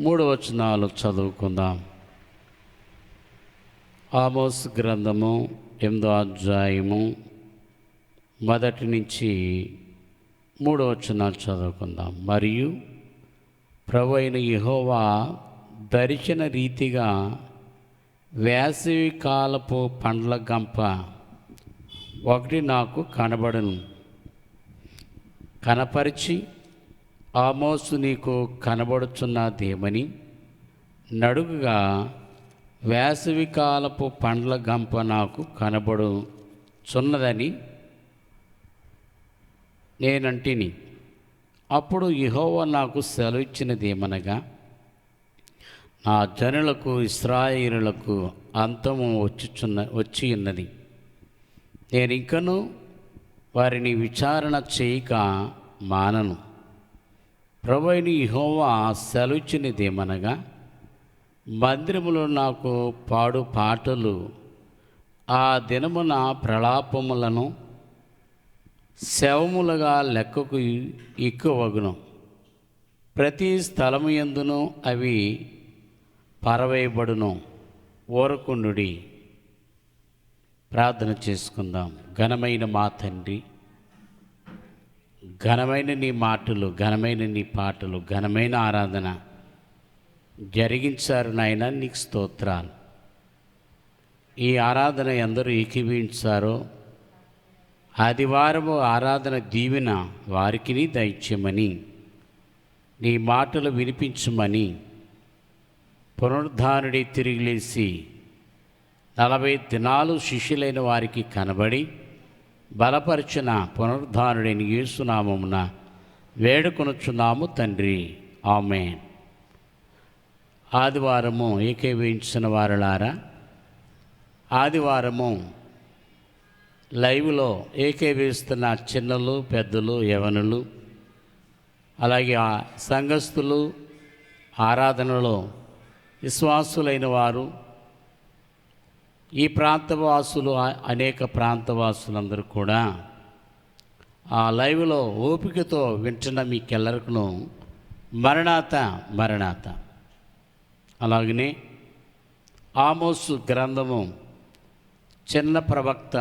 3 వచనాలు చదువుకుందాం. ఆమోసు గ్రంథము 8వ అధ్యాయము 1 నుంచి 3 వచనాలు చదువుకుందాం. మరియు ప్రభు అయిన యెహోవా దర్శన రీతిగా వేసవి కాలపు పండ్ల గంప ఒకటి నాకు కనబడును. కనపరిచి ఆమోసు నీకు కనబడుచున్నదేమని నడుగుగా వేసవి కాలపు పండ్ల గంప నాకు కనబడుచున్నదని నేనంటిని. అప్పుడు యెహోవా నాకు సెలవిచ్చినదేమనగా, నా జనులకు ఇశ్రాయేలులకు అంతము వచ్చి ఉన్నది. నేను ఇంకను వారిని విచారణ చేయక మానను. ప్రభువైన యెహోవా సెలవిచ్చినదేమనగా, మందిరములో నాకు పాడు పాటలు ఆ దినమున ప్రలాపములను శవములుగా లెక్కకు ఎక్కువగును. ప్రతి స్థలము యందును అవి పరవేయబడును. ఊరకుండుడి. ప్రార్థన చేసుకుందాం. ఘనమైన మా తండ్రి, ఘనమైన నీ మాటలు, ఘనమైన నీ పాటలు, ఘనమైన ఆరాధన జరిగించారు నాయన, నీకు స్తోత్రాలు. ఈ ఆరాధన ఎందరూ ఏకీభవించారో ఆదివారము ఆరాధన దీవెన వారికి దయచేయమని, నీ మాటలు వినిపించమని, పునరుద్ధానుడి తిరిగి లేచి 40 దినాలు శిష్యులైన వారికి కనబడి బలపరిచిన పునరుద్ధానుడైన యేసు నామమున వేడుకొనుచున్నాము తండ్రి, ఆమేన్. ఆదివారము ఏకీభవించిన వారులారా, ఆదివారము లైవ్లో ఏకీభవిస్తున్న చిన్నలు, పెద్దలు, యవనులు, అలాగే సంఘస్థులు, ఆరాధనలో విశ్వాసులైన వారు, ఈ ప్రాంతవాసులు, అనేక ప్రాంతవాసులందరూ కూడా ఆ లైవ్లో ఓపికతో వింటున్న మీకెల్లరికను మరణాత మరణాత. అలాగనే ఆమోసు గ్రంథము చిన్న ప్రవక్త.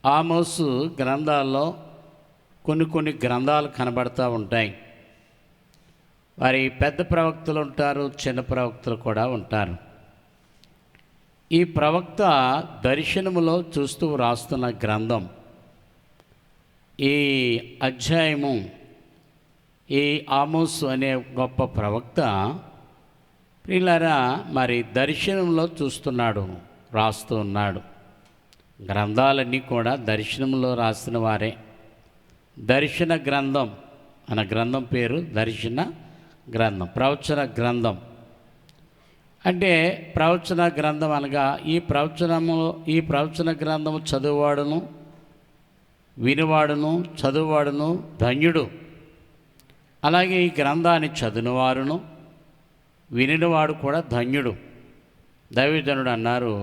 ఆమోసు గ్రంథాల్లో కొన్ని గ్రంథాలు కనబడుతూ ఉంటాయి. మరి పెద్ద ప్రవక్తలు ఉంటారు, చిన్న ప్రవక్తలు కూడా ఉంటారు. ఈ ప్రవక్త దర్శనములో చూస్తూ రాస్తున్న గ్రంథం. ఈ అధ్యాయము ఈ ఆమోసు అనే గొప్ప ప్రవక్త ప్రియులారా మరి దర్శనంలో చూస్తున్నాడు, రాస్తూ ఉన్నాడు. గ్రంథాలన్నీ కూడా దర్శనంలో రాసిన వారే. దర్శన గ్రంథం అన్న గ్రంథం పేరు దర్శన గ్రంథం, ప్రవచన గ్రంథం. అంటే ప్రవచన గ్రంథం అనగా ఈ ప్రవచన గ్రంథము చదువువాడును, వినివాడును, చదువువాడును ధన్యుడు. అలాగే ఈ గ్రంథాన్ని చదివినవారును, వినినవాడు కూడా ధన్యుడు. దైవజనుడు అన్నారు,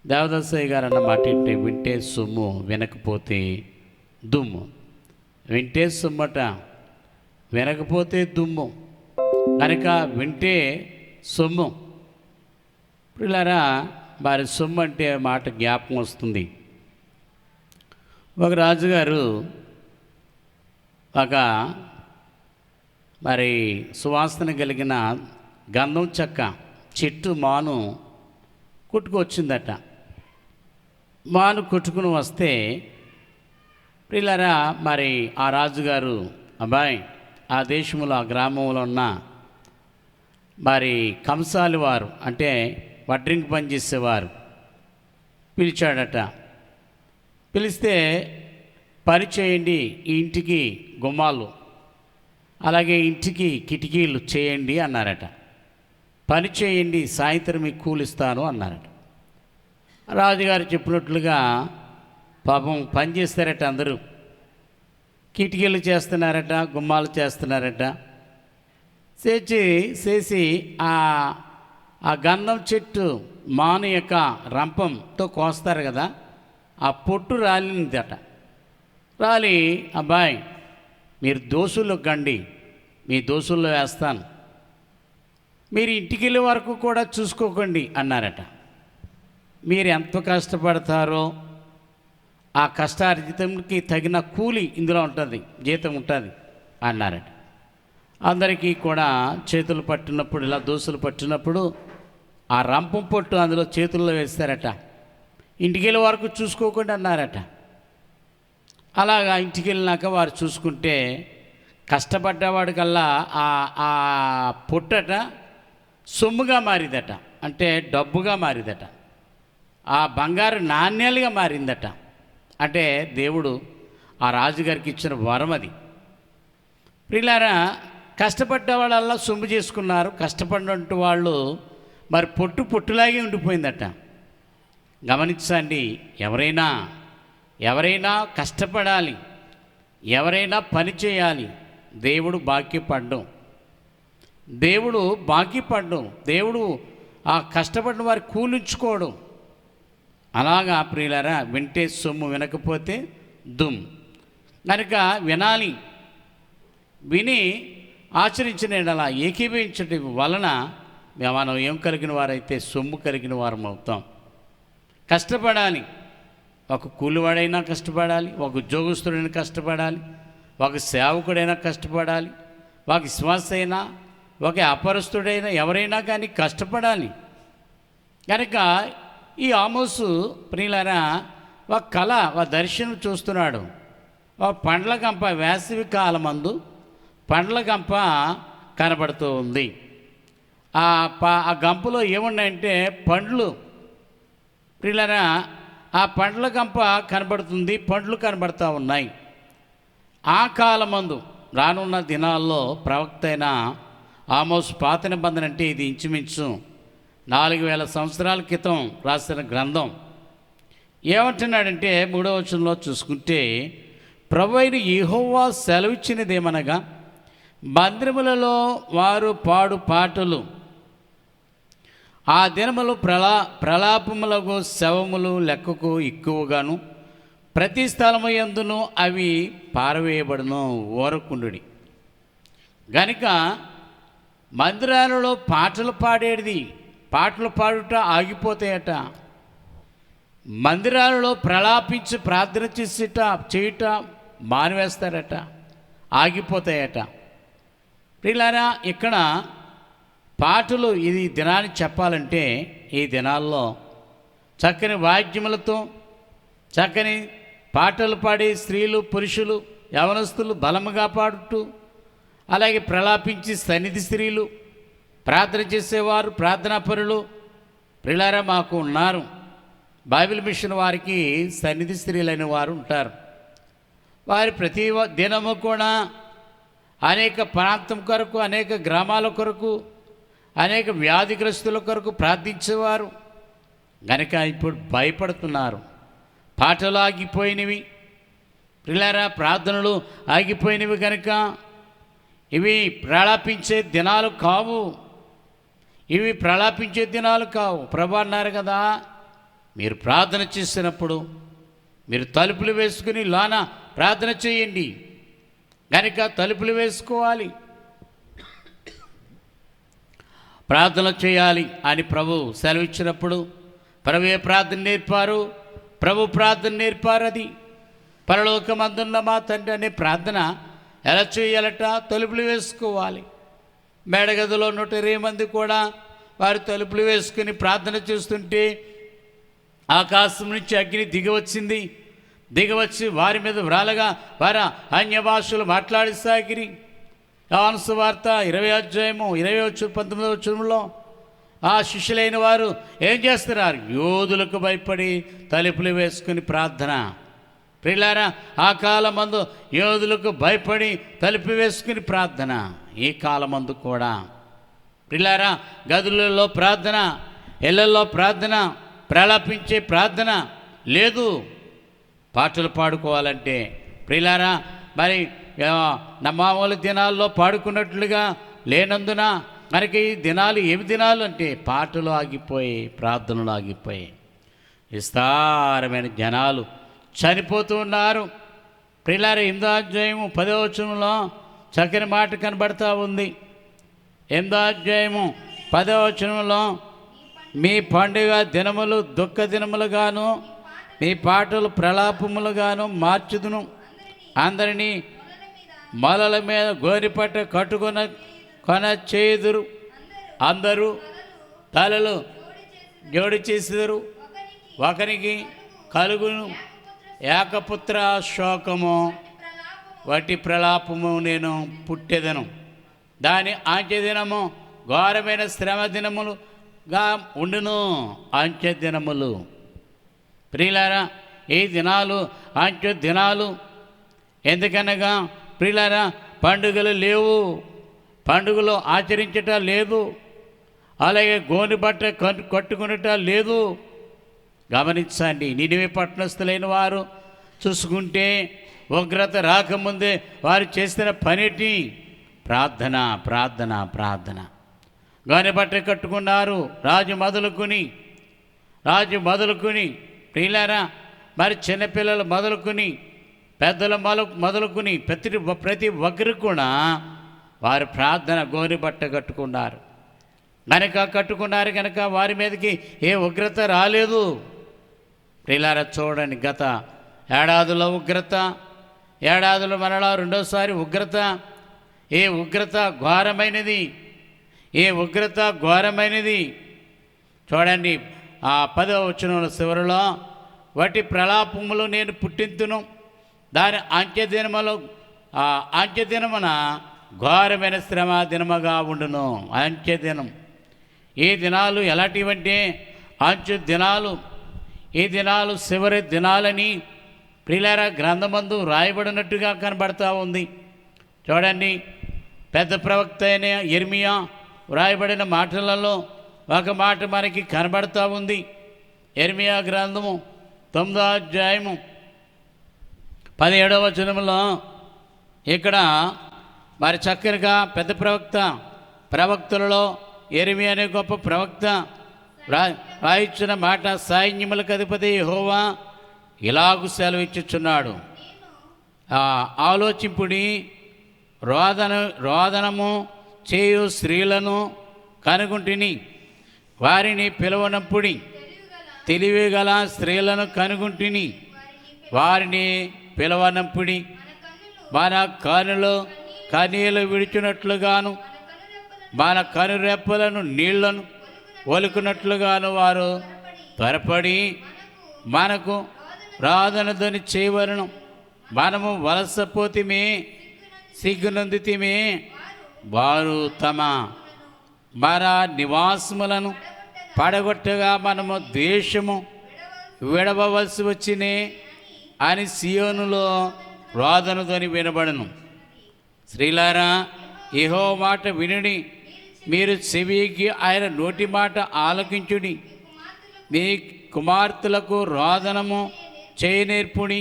దేవదాసయ్య గారు అన్న మాట ఏంటి, వింటే సొమ్ము వినకపోతే దుమ్ము. వింటే సొమ్మట, వినకపోతే దుమ్ము. కనుక వింటే సొమ్ము. పిల్లరా మరి సొమ్ము అంటే మాట జ్ఞాపకం వస్తుంది. ఒక రాజుగారు ఒక మరి సువాసన కలిగిన గంధం చెక్క చెట్టు మాను కొట్టుకొచ్చిందట. మాను కొట్టుకుని వస్తే పిల్లరా మరి ఆ రాజుగారు, అబ్బాయి ఆ దేశంలో ఆ గ్రామంలో ఉన్న మరి కంసాలి వారు అంటే వడ్రింకి పనిచేసేవారు పిలిచాడట. పిలిస్తే పని చేయండి, ఈ ఇంటికి గుమ్మాలు అలాగే ఇంటికి కిటికీలు చేయండి అన్నారట. పని చేయండి, సాయంత్రం మీకు కూలిస్తాను అన్నారట. రాజుగారు చెప్పినట్లుగా పాపం పని చేస్తారట. అందరూ కిటికీలు చేస్తున్నారట, గుమ్మాలు చేస్తున్నారట. చేసి ఆ గంధం చెట్టు మాను యొక్క రంపంతో కోస్తారు కదా, ఆ పొట్టు రాలిందట. రాలి, అబ్బాయి మీరు దోసుల్లో గండి, మీ దోసుల్లో వేస్తాను, మీరు ఇంటికి వెళ్ళే వరకు కూడా చూసుకోకండి అన్నారట. మీరు ఎంత కష్టపడతారో ఆ కష్టార్జితంకి తగిన కూలి ఇందులో ఉంటుంది, జీతం ఉంటుంది అన్నారట. అందరికీ కూడా చేతులు పట్టినప్పుడు, ఇలా దోసులు పట్టినప్పుడు ఆ రంపం పొట్టు అందులో చేతుల్లో వేస్తారట. ఇంటికి వెళ్ళే వరకు చూసుకోకుండా అన్నారట. అలాగా ఇంటికి వెళ్ళినాక వారు చూసుకుంటే కష్టపడ్డవాడికల్లా ఆ పొట్టట సొమ్ముగా మారిందట, అంటే డబ్బుగా మారిందట, ఆ బంగారు నాణ్యాలుగా మారిందట. అంటే దేవుడు ఆ రాజుగారికి ఇచ్చిన వరం అది. ప్రియులారా, కష్టపడ్డ వాళ్ళల్లా సొమ్ము చేసుకున్నారు. కష్టపడినట్టు వాళ్ళు మరి పొట్టులాగే ఉండిపోయిందట. గమనించండి, ఎవరైనా కష్టపడాలి, ఎవరైనా పని చేయాలి. దేవుడు బాకీపడ్డం, దేవుడు ఆ కష్టపడిన వారి కూలించుకోవడం. అలాగా ప్రియులారా, వింటే సొమ్ము, వినకపోతే దుమ్. కనుక వినాలి, విని ఆచరించిన అలా ఏకీభవించడం వలన మనం ఏం కలిగిన వారైతే సొమ్ము కలిగిన వారం అవుతాం. కష్టపడాలి, ఒక కూలివాడైనా కష్టపడాలి, ఒక ఉద్యోగస్తుడైనా కష్టపడాలి, ఒక సేవకుడైనా కష్టపడాలి, ఒక విశ్వాస అయినా, ఒక అపరస్తుడైనా, ఎవరైనా కానీ కష్టపడాలి. కనుక ఈ ఆమోసు ప్రియులారా ఒక కళ, ఒక దర్శనం చూస్తున్నాడు. ఒక పండ్ల గంప, వేసవి కాలమందు పండ్ల గంప కనబడుతూ ఉంది. ఆ గంపలో ఏమున్నాయంటే పండ్లు. ప్రియులారా, ఆ పండ్ల గంప కనబడుతుంది, పండ్లు కనబడుతూ ఉన్నాయి. ఆ కాలమందు రానున్న దినాల్లో ప్రవక్త అయిన ఆమోసు పాత నిబంధన, అంటే ఇది ఇంచుమించు 4000 సంవత్సరాల క్రితం రాసిన గ్రంథం. ఏమంటున్నాడంటే 3వ వచనంలో చూసుకుంటే, ప్రభువైన యెహోవా సెలవిచ్చినదేమనగా, మందిరములలో వారు పాడు పాటలు ఆ దినములు ప్రలాపములకు శవములు లెక్కకు ఎక్కువగాను, ప్రతి స్థలము యందును అవి పారవేయబడును. ఓరకుండుడి. గనుక మందిరాలలో పాటలు పాడుట ఆగిపోతాయట. మందిరాలలో ప్రలాపించి ప్రార్థన చేయుట మానివేస్తారట, ఆగిపోతాయట. ప్రియులారా, ఇక్కడ పాటలు ఇది దినాన్ని చెప్పాలంటే, ఈ దినాల్లో చక్కని వాద్యములతో చక్కని పాటలు పాడే స్త్రీలు, పురుషులు, యవనస్తులు బలముగా పాడుతూ, అలాగే ప్రలాపించి సన్నిధి స్త్రీలు, ప్రార్థన చేసేవారు, ప్రార్థనాపరులు ప్రియులారా మాకు ఉన్నారు. బైబిల్ మిషన్ వారికి సన్నిధి స్త్రీలైన వారు ఉంటారు. వారి ప్రతి దినము కూడా అనేక ప్రాంతం కొరకు, అనేక గ్రామాల కొరకు, అనేక వ్యాధిగ్రస్తుల కొరకు ప్రార్థించేవారు. గనక ఇప్పుడు భయపడుతున్నారు. పాటలు ఆగిపోయినవి ప్రియులారా, ప్రార్థనలు ఆగిపోయినవి. కనుక ఇవి ప్రలాపించే దినాలు కావు, ప్రభు అన్నారు కదా, మీరు ప్రార్థన చేసినప్పుడు మీరు తలుపులు వేసుకుని లోన ప్రార్థన చేయండి. కనుక తలుపులు వేసుకోవాలి, ప్రార్థన చేయాలి అని ప్రభు సెలవిచ్చినప్పుడు ప్రభువే ప్రార్థన నేర్పారు, అది పరలోకమందున్న మా తండ్రి అనే ప్రార్థన ఎలా చేయాలట? తలుపులు వేసుకోవాలి. మేడగదిలో 120 మంది కూడా వారు తలుపులు వేసుకుని ప్రార్థన చేస్తుంటే ఆకాశం నుంచి అగ్ని దిగవచ్చి వారి మీద వ్రాలగా వారు అన్య భాషలు మాట్లాడిసాగిరి. యోహాను సువార్త 20:19 ఆ శిష్యులైన వారు ఏం చేస్తున్నారు? యోధులకు భయపడి తలుపులు వేసుకుని ప్రార్థన. ప్రియులారా, ఆ కాలమందు యోధులకు భయపడి తలుపు వేసుకుని ప్రార్థన. ఈ కాలమందు కూడా ప్రియులారా, గదులలో ప్రార్థన, ఇళ్లలో ప్రార్థన, ప్రలాపించే ప్రార్థన లేదు. పాటలు పాడుకోవాలంటే ప్రియులారా, మరి మామూలు దినాల్లో పాడుకున్నట్లుగా లేనందున మనకి ఈ దినాలు ఏమి దినాలు అంటే పాటలు ఆగిపోయి, ప్రార్థనలు ఆగిపోయి, విస్తారమైన జనాలు చనిపోతూ ఉన్నారు. ప్రియులారా, 8వ అధ్యాయము 10వ వచనంలో చక్కని మాట కనబడతా ఉంది. 8వ అధ్యాయము 10వ వచనంలో, మీ పండుగ దినములు దుఃఖ దినములుగాను, మీ పాటలు ప్రలాపములుగాను మార్చుదును. అందరినీ మొలల మీద గోరిపట్ట కొన చేయుదురు. అందరూ తలలు జోడి చేసేదరు. ఒకరికి కలుగును ఏకపుత్ర శోకము, వటి ప్రలాపము నేను పుట్టెదను. దాని అంత్య దినము ఘోరమైన శ్రమ దినములుగా ఉండును. అంత్య దినములు ప్రియులారా, ఈ దినాలు అంత్య దినాలు. ఎందుకనగా ప్రియులారా, పండుగలు లేవు, పండుగలు ఆచరించట లేదు, అలాగే గోని బట్ట కట్టుకునట లేదు. గమనించండి, నినివే పట్టణస్థులైన వారు చూసుకుంటే ఉగ్రత రాకముందే వారు చేసిన పనిటి ప్రార్థన ప్రార్థన ప్రార్థన. గోని బట్ట కట్టుకున్నారు, రాజు మొదలుకొని ప్రియులారా, మరి చిన్నపిల్లలు మొదలుకొని పెద్దల మొదలుకొని ప్రతి ఒక్కరు కూడా వారు ప్రార్థన గోని బట్ట కట్టుకున్నారు కనుక వారి మీదకి ఏ ఉగ్రత రాలేదు. ప్రియులారా చూడండి, గత ఏడాదిలో ఉగ్రత, ఏడాదిలో మరలా రెండోసారి ఉగ్రత. ఏ ఉగ్రత ఘోరమైనది. చూడండి, ఆ 10వ వచనంలో చివరిలో, వాటి ప్రలాపములు నేను పుట్టింతును, దాని అంత్యదినమున ఘోరమైన శ్రమ దినముగా ఉండును. అంత్యదినం. ఈ దినాలు ఎలాంటివంటే అంత్య దినాలు. ఈ దినాలు చివరి దినాలని ప్రియులారా గ్రంథమందు రాయబడినట్టుగా కనబడతా ఉంది. చూడండి, పెద్ద ప్రవక్త అయిన యిర్మీయా వ్రాయబడిన మాటలలో ఒక మాట మనకి కనబడతా ఉంది. యిర్మీయా గ్రంథము 9వ అధ్యాయము 17వ వచనంలో ఇక్కడ మరి చక్కగా పెద్ద ప్రవక్తలలో యిర్మీయా అనే గొప్ప ప్రవక్త రాయించిన మాట, సైన్యములకు అధిపతి యెహోవా ఇలాగు సెలవిచ్చుచున్నాడు, ఆలోచింపుడి, రోదనము చేయు స్త్రీలను కనుగొంటిని, వారిని పిలవనప్పుడి, తెలివిగల స్త్రీలను కనుగొంటిని, వారిని పిలవనప్పుడి, మన కన్నీళ్ళు విడిచినట్లుగాను మన కనురెప్పలను నీళ్లను ఒలుకున్నట్లుగాను వారు త్వరపడి మనకు రాధనదని చేయవలను. మనము వలసపోతిమే, సిగ్గునందితిమే, వారు మన నివాసములను పడగొట్టగా మనము దేశము విడవలసి వచ్చినే అని సియోనులో రోదనతోని వినబడను. స్త్రీలారా, యెహోవా మాట వినుడి, మీరు చెవికి ఆయన నోటి మాట ఆలకించుడి. మీ కుమార్తెలకు రోదనము చేయనేర్పుడి,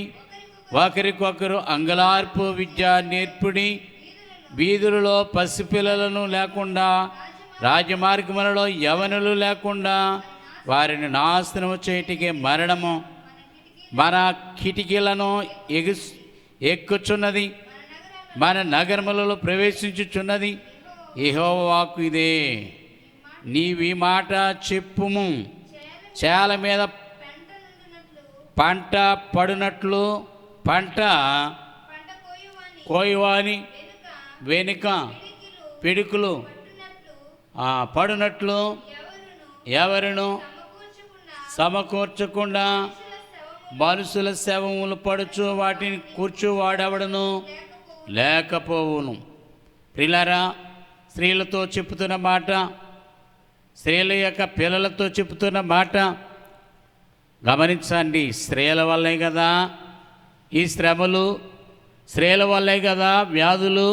ఒకరికొకరు అంగలార్పు విద్య నేర్పుడి. వీధులలో పసిపిల్లలను లేకుండా, రాజమార్గములలో యవనులు లేకుండా వారిని నాశనము చేయటికే మరణము మన కిటికీలను ఎక్కుచున్నది, మన నగరములలో ప్రవేశించుచున్నది. యెహోవా వాక్కు ఇదే, నీవి మాట చెప్పుము. చేల మీద పంట పడునట్లు, పంట కోయువాని వెనుక పిడుకులు పడునట్లు ఎవరును సమకూర్చకుండా మనుషుల శవములు పడుచు వాటిని కూర్చువాడెవడను లేకపోవును. ప్రియులారా, స్త్రీలతో చెప్పుతున్న మాట, స్త్రీల యొక్క పిల్లలతో చెప్పుతున్న మాట గమనించండి. స్త్రీల వల్లే కదా ఈ శ్రమలు, స్త్రీల వల్లే కదా వ్యాధులు,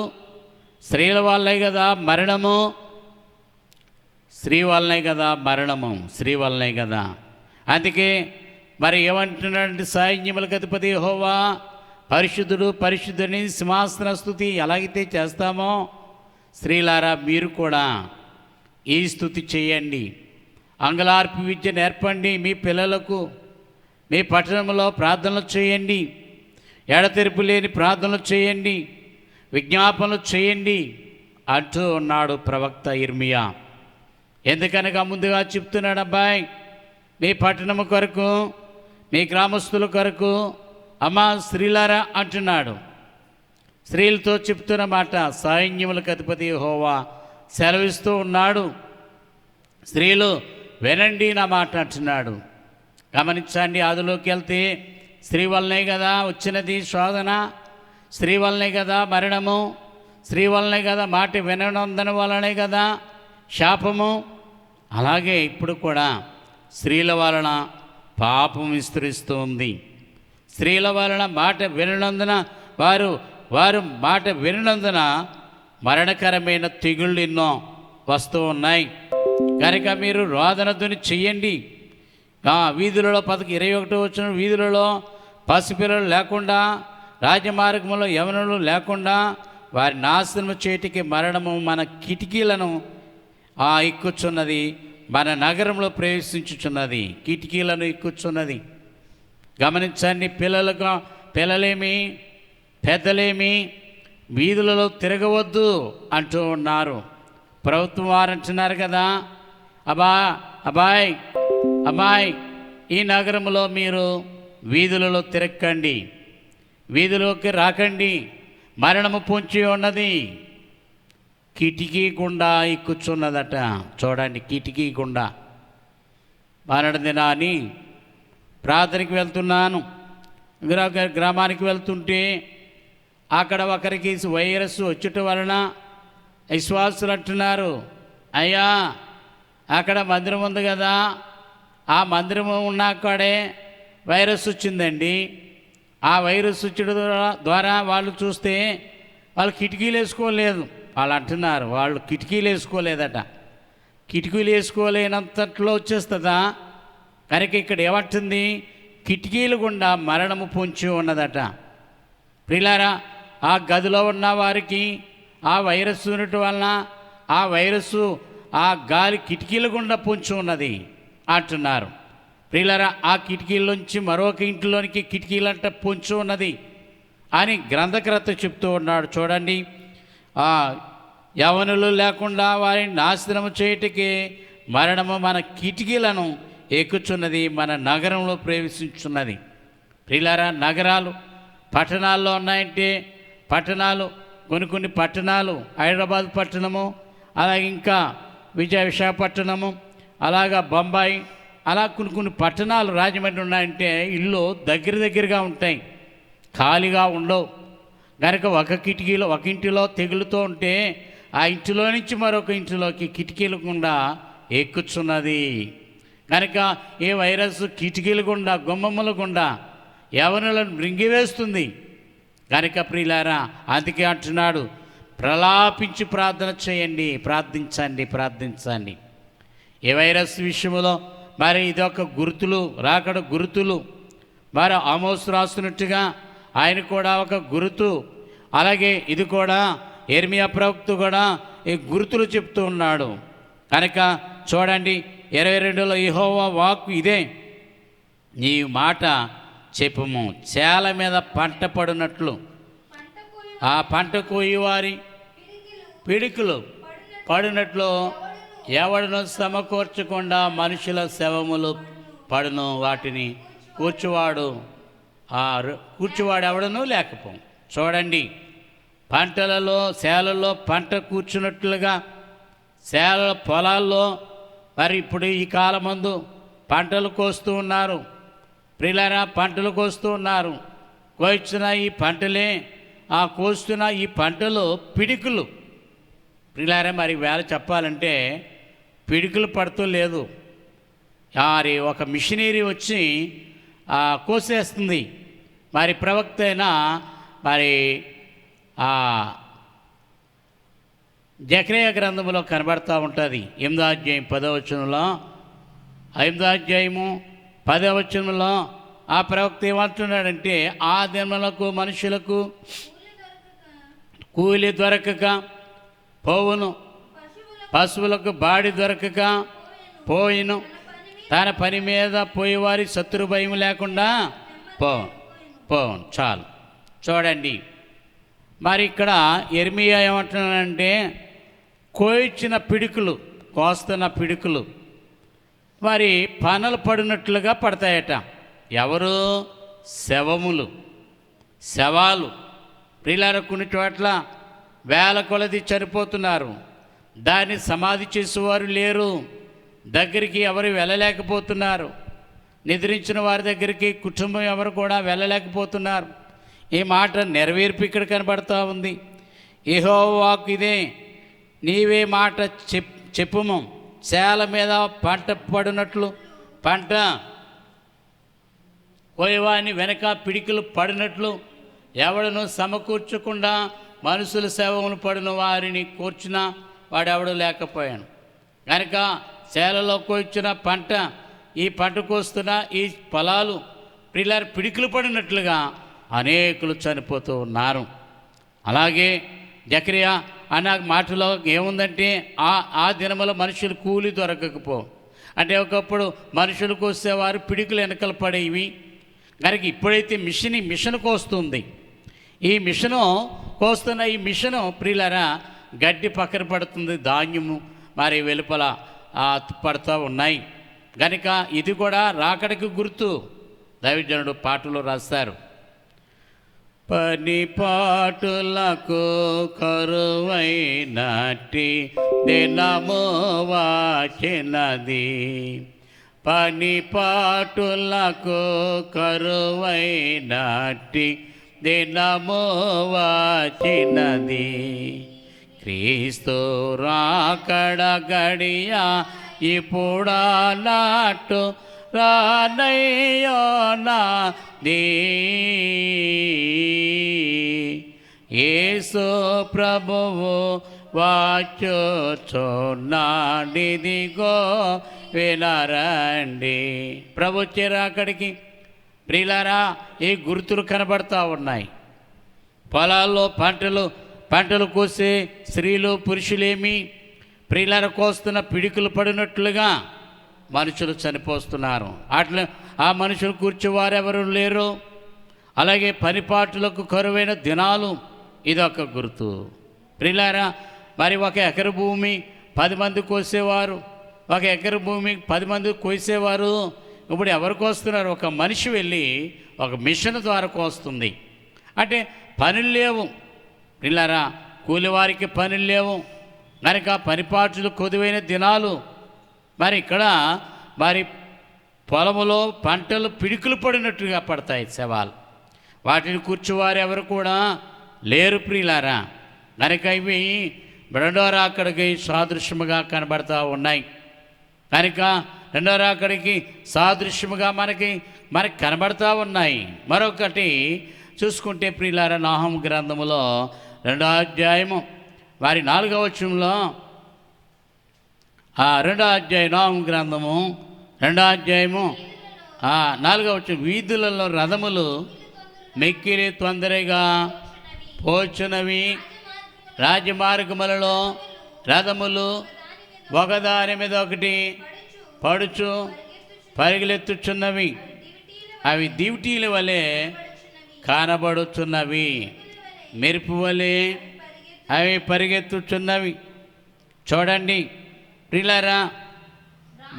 స్త్రీల వల్లే కదా మరణము, స్త్రీ వల్లనే కదా మరణము, స్త్రీ వల్లనే కదా. అందుకే మరి ఏమంటున్నాడంటే, సైన్యములకు అధిపతి యెహోవా పరిశుద్ధుడు పరిశుద్ధుని సింహాసన స్తుతి ఎలాగైతే చేస్తామో, స్త్రీలారా మీరు కూడా ఈ స్తుతి చేయండి. అంగలార్పు విద్య నేర్పండి మీ పిల్లలకు. మీ పట్టణంలో ప్రార్థనలు చేయండి, ఎడతెరిపి లేని ప్రార్థనలు చేయండి, విజ్ఞాపనలు చేయండి అంటూ ఉన్నాడు ప్రవక్త యిర్మీయా. ఎందుకనగా ముందుగా చెప్తున్నాడు, అబ్బాయి మీ పట్టణము కొరకు, మీ గ్రామస్తుల కొరకు అమ్మా స్త్రీలారా అంటున్నాడు. స్త్రీలతో చెప్తున్న మాట సైన్యములకు అధిపతి యెహోవా సెలవిస్తూ ఉన్నాడు. స్త్రీలు వినండి నా మాట అంటున్నాడు. గమనించండి, ఆదిలోకి వెళ్తే స్త్రీ వల్లనే కదా వచ్చినది శోధన, స్త్రీ వల్లనే కదా మరణము, స్త్రీ వల్లనే కదా మాట వినందన వలనే కదా శాపము. అలాగే ఇప్పుడు కూడా స్త్రీల వలన పాపం విస్తరిస్తూ ఉంది. స్త్రీల వలన మాట వినందున వారు వారు మాట వినినందున మరణకరమైన తెగుళ్ళు ఎన్నో వస్తూ ఉన్నాయి. కనుక మీరు రోదన ధ్వని చెయ్యండి. వీధులలో 21 వచ్చిన వీధులలో పసిపిల్లలు లేకుండా, రాజమార్గంలో యవనులు లేకుండా వారి నాశనం చేటికి మరణము మన కిటికీలను ఎక్కుచున్నది, మన నగరంలో ప్రవేశించుచున్నది, కిటికీలను ఎక్కుచున్నది. గమనించండి, పిల్లలేమి పెద్దలేమి వీధులలో తిరగవద్దు అంటూ ఉన్నారు. ప్రభుత్వం వారు అంటున్నారు కదా, అబ్బాయి ఈ నగరంలో మీరు వీధులలో తిరక్కండి, వీధిలోకి రాకండి, మరణము పొంచి ఉన్నది. కిటికీ గుండా ఎక్కుచున్నదట. చూడండి, కిటికీ గుండా. మరణ దినాన్ని ప్రార్థనకి వెళ్తున్నాను, గ్రామానికి వెళ్తుంటే అక్కడ ఒకరికి వైరస్ వచ్చుట వలన విశ్వాసులు అంటున్నారు, అయ్యా అక్కడ మందిరం ఉంది కదా, ఆ మందిరం ఉన్నాకడే వైరస్ వచ్చిందండి. ఆ వైరస్ వచ్చడం ద్వారా వాళ్ళు చూస్తే వాళ్ళు కిటికీలు వేసుకోలేదు. వాళ్ళు అంటున్నారు వాళ్ళు కిటికీలు వేసుకోలేదట. కిటికీలు వేసుకోలేనంతట్లో వచ్చేస్తుందా? కనుక ఇక్కడ ఏమంటుంది, కిటికీలు గుండా మరణము పొంచి ఉన్నదట. ప్రియులారా, ఆ గదిలో ఉన్న వారికి ఆ వైరస్ ఉండటం వలన ఆ వైరస్సు ఆ గాలి కిటికీల గుండా పొంచి ఉన్నది అంటున్నారు. ప్రియులారా, ఆ కిటికీల్లోంచి మరొక ఇంటిలోనికి కిటికీలంట పొంచి ఉన్నది అని గ్రంథకర్త చెప్తూ ఉన్నాడు. చూడండి, యవనులు లేకుండా వారిని నాశనము చేయటికి మరణము మన కిటికీలను ఎక్కుచున్నది, మన నగరంలో ప్రవేశించున్నది. ప్రియులారా, నగరాలు పట్టణాల్లో ఉన్నాయంటే పట్టణాలు కొన్ని పట్టణాలు, హైదరాబాద్ పట్టణము, అలాగే ఇంకా విశాఖపట్నము, అలాగా బొంబాయి, అలా కొన్ని పట్టణాలు రాజమండ్రి ఉన్నాయంటే ఇల్లు దగ్గరగా ఉంటాయి, ఖాళీగా ఉండవు. కనుక ఒక ఇంటిలో తెగులుతూ ఉంటే ఆ ఇంటిలో నుంచి మరొక ఇంటిలోకి కిటికీల గుండా ఎక్కుచున్నది. కనుక ఈ వైరస్ కిటికీల గుండా, గుమ్మముల గుండా యవనులను మృంగివేస్తుంది. కనుక ప్రియులారా, అందుకే అంటున్నాడు, ప్రలాపించి ప్రార్థన చేయండి, ప్రార్థించండి. ఈ వైరస్ విషయంలో మరి ఇదొక గుర్తులు, రాకడ గుర్తులు. మరి ఆమోసు రాస్తున్నట్టుగా ఆయన కూడా ఒక గుర్తు, అలాగే ఇది కూడా యెర్మీయా ప్రవక్త కూడా ఈ గుర్తులు చెప్తూ ఉన్నాడు. కనుక చూడండి, 22లో యెహోవా వాక్కు ఇదే, నీ మాట చెప్పుము, చేల మీద పంట పడినట్లు, ఆ పంట కోయివారి పిడికిలు పడినట్లు ఎవడను సమకూర్చకుండా మనుషుల శవములు పడును, వాటిని కూర్చువాడు ఎవడను లేకపో. చూడండి, పంటలలో సేలలో పంట కూర్చున్నట్లుగా సేల పొలాల్లో మరి ఇప్పుడు ఈ కాలమందు పంటలు కోస్తూ ఉన్నారు. ప్రియులారా, పంటలు కోస్తూ ఉన్నారు. కోస్తున్న ఈ పంటలే, ఆ కోస్తున్న ఈ పంటలు పిడికులు. ప్రియులారా, మరి వేళ చెప్పాలంటే పిడికులు పడుతూ లేదు. మరి ఒక మిషనరీ వచ్చి కోసేస్తుంది. మరి ప్రవక్త అయినా మరి జకరియా గ్రంథంలో కనబడుతూ ఉంటుంది. 8వ అధ్యాయం 10వ వచనంలో, 8వ అధ్యాయము 10వ వచనంలో ఆ ప్రవక్త ఏమంటున్నాడంటే, ఆ దినములకు మనుషులకు కూలి దొరకక పోవును, పశువులకు బాడి దొరకక పోయిను, తన పని మీద పోయేవారి శత్రు భయం లేకుండా పోవును. చాలు. చూడండి, మరి ఇక్కడ యెర్మీయా ఏమంటున్నాడంటే, కోస్తున్న పిడుకులు మరి పనలు పడినట్లుగా పడతాయట. ఎవరు? శవాలు. ప్రియులారా, కొన్ని చోట్ల వేల కొలది చనిపోతున్నారు. దాన్ని సమాధి చేసేవారు లేరు, దగ్గరికి ఎవరు వెళ్ళలేకపోతున్నారు. నిద్రించిన వారి దగ్గరికి కుటుంబం ఎవరు కూడా వెళ్ళలేకపోతున్నారు. ఈ మాట నెరవేర్పు ఇక్కడ కనబడుతూ ఉంది. యెహోవా వాక్కు ఇదే, నీవే మాట చెప్పుము, చేల మీద పంట పడినట్లు, పంట కోయవాని వెనక పిడికిలు పడినట్లు ఎవడను సమకూర్చకుండా మనుషుల సేవములు పడిన వారిని కూర్చున్నా వాడెవడు లేకపోయాను. కనుక చేలలో కోయించిన పంట, ఈ పంట కోస్తున్న ఈ పొలాలు పిల్లలు పిడికిలు పడినట్లుగా అనేకులు చనిపోతూ ఉన్నారు. అలాగే జకరియా అన్న మాటలో ఏముందంటే ఆ దినములో మనుషులు కూలి దొరకకపో, అంటే ఒకప్పుడు మనుషులు కోసేవారు పిడికిలు వెనకల పడేవి. కనుక ఇప్పుడైతే మిషన్ కోస్తుంది. ఈ మిషను కోస్తున్న ఈ మిషను ప్రియులారా గడ్డి పక్కన పడుతుంది, ధాన్యము మరి వెలుపల పడుతూ ఉన్నాయి. కనుక ఇది కూడా రాకడికి గుర్తు. దైవజనుడు పాటలు రాస్తారు. పని పాటులకు కరువైనట్టి దినము వచ్చినది, పని పాటులకు కరువైనట్టి దినము వచ్చినది. క్రీస్తు రాకడ గడియ ఇప్పుడన్నట్టు రానయ్యోనాది. యేసు ప్రభువు వచ్చుచున్నాడిదిగో వినరండి. ప్రభు చిరాకడికి ప్రియులారా ఈ గుర్తులు కనబడతా ఉన్నాయి. పొలాల్లో పంటలు కోసే స్త్రీలు పురుషులేమి ప్రియులార కోస్తున్న పిడికులు పడినట్లుగా మనుషులు చనిపోస్తున్నారు. అట్లా ఆ మనుషులు కూర్చోవారెవరు లేరు. అలాగే పనిపాట్లకు కరువైన దినాలు ఇదొక గుర్తు. ప్రియులారా మరి 1 ఎకరు భూమి 10 మంది కోసేవారు, 1 ఎకరు భూమి 10 మంది కోసేవారు. ఇప్పుడు ఎవరు కోస్తున్నారు? ఒక మనిషి వెళ్ళి ఒక మిషన్ ద్వారా కోస్తుంది. అంటే పనులు లేవు ప్రియులారా, కూలివారికి పనులు లేవు. కనుక పనిపాట్లు కొదువైన దినాలు. మరి ఇక్కడ మరి పొలములో పంటలు పిడికులు పడినట్టుగా పడతాయి శవాలు. వాటిని కూర్చువారు ఎవరు కూడా లేరు ప్రియులారా. కనుక ఇవి రెండో రాకడికి సాదృశ్యముగా కనబడతా ఉన్నాయి. కనుక రెండో రాకడికి సాదృశ్యముగా మనకి కనబడతా ఉన్నాయి. మరొకటి చూసుకుంటే ప్రియులారా, నాహము గ్రంథములో 2వ అధ్యాయము వారి 4వ వచనంలో, 2వ అధ్యాయం నాహము గ్రంథము 2వ అధ్యాయము 4వ వచనం, వీధులలో రథములు మెక్కిలి తొందరగా పోచునవి, రాజమార్గములలో రథములు ఒకదాని మీద ఒకటి పడుచు పరిగెత్తుచున్నవి, అవి దివిటీల వలె కానబడుచున్నవి, మెరుపు వలె అవి పరిగెత్తుచున్నవి. చూడండి ప్రియులారా,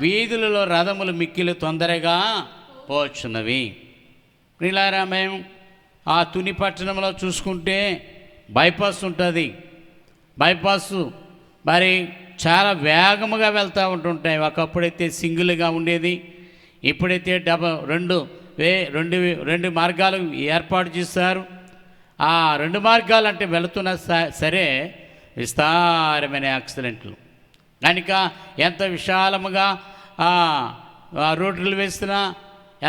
వీధులలో రథములు మిక్కిలి తొందరగా పోచున్నవి. ప్రియులారా, మేము ఆ తుని పట్టణంలో చూసుకుంటే బైపాస్ ఉంటుంది. బైపాస్ మరి చాలా వేగముగా వెళ్తూ ఉంటుంటాయి. ఒకప్పుడైతే సింగిల్గా ఉండేది, ఇప్పుడైతే రెండు మార్గాలు ఏర్పాటు చేశారు. ఆ 2 మార్గాలు అంటే వెళుతున్నా సరే విస్తారమైన యాక్సిడెంట్లు. కనుక ఎంత విశాలముగా రోడ్లు వేస్తున్నా,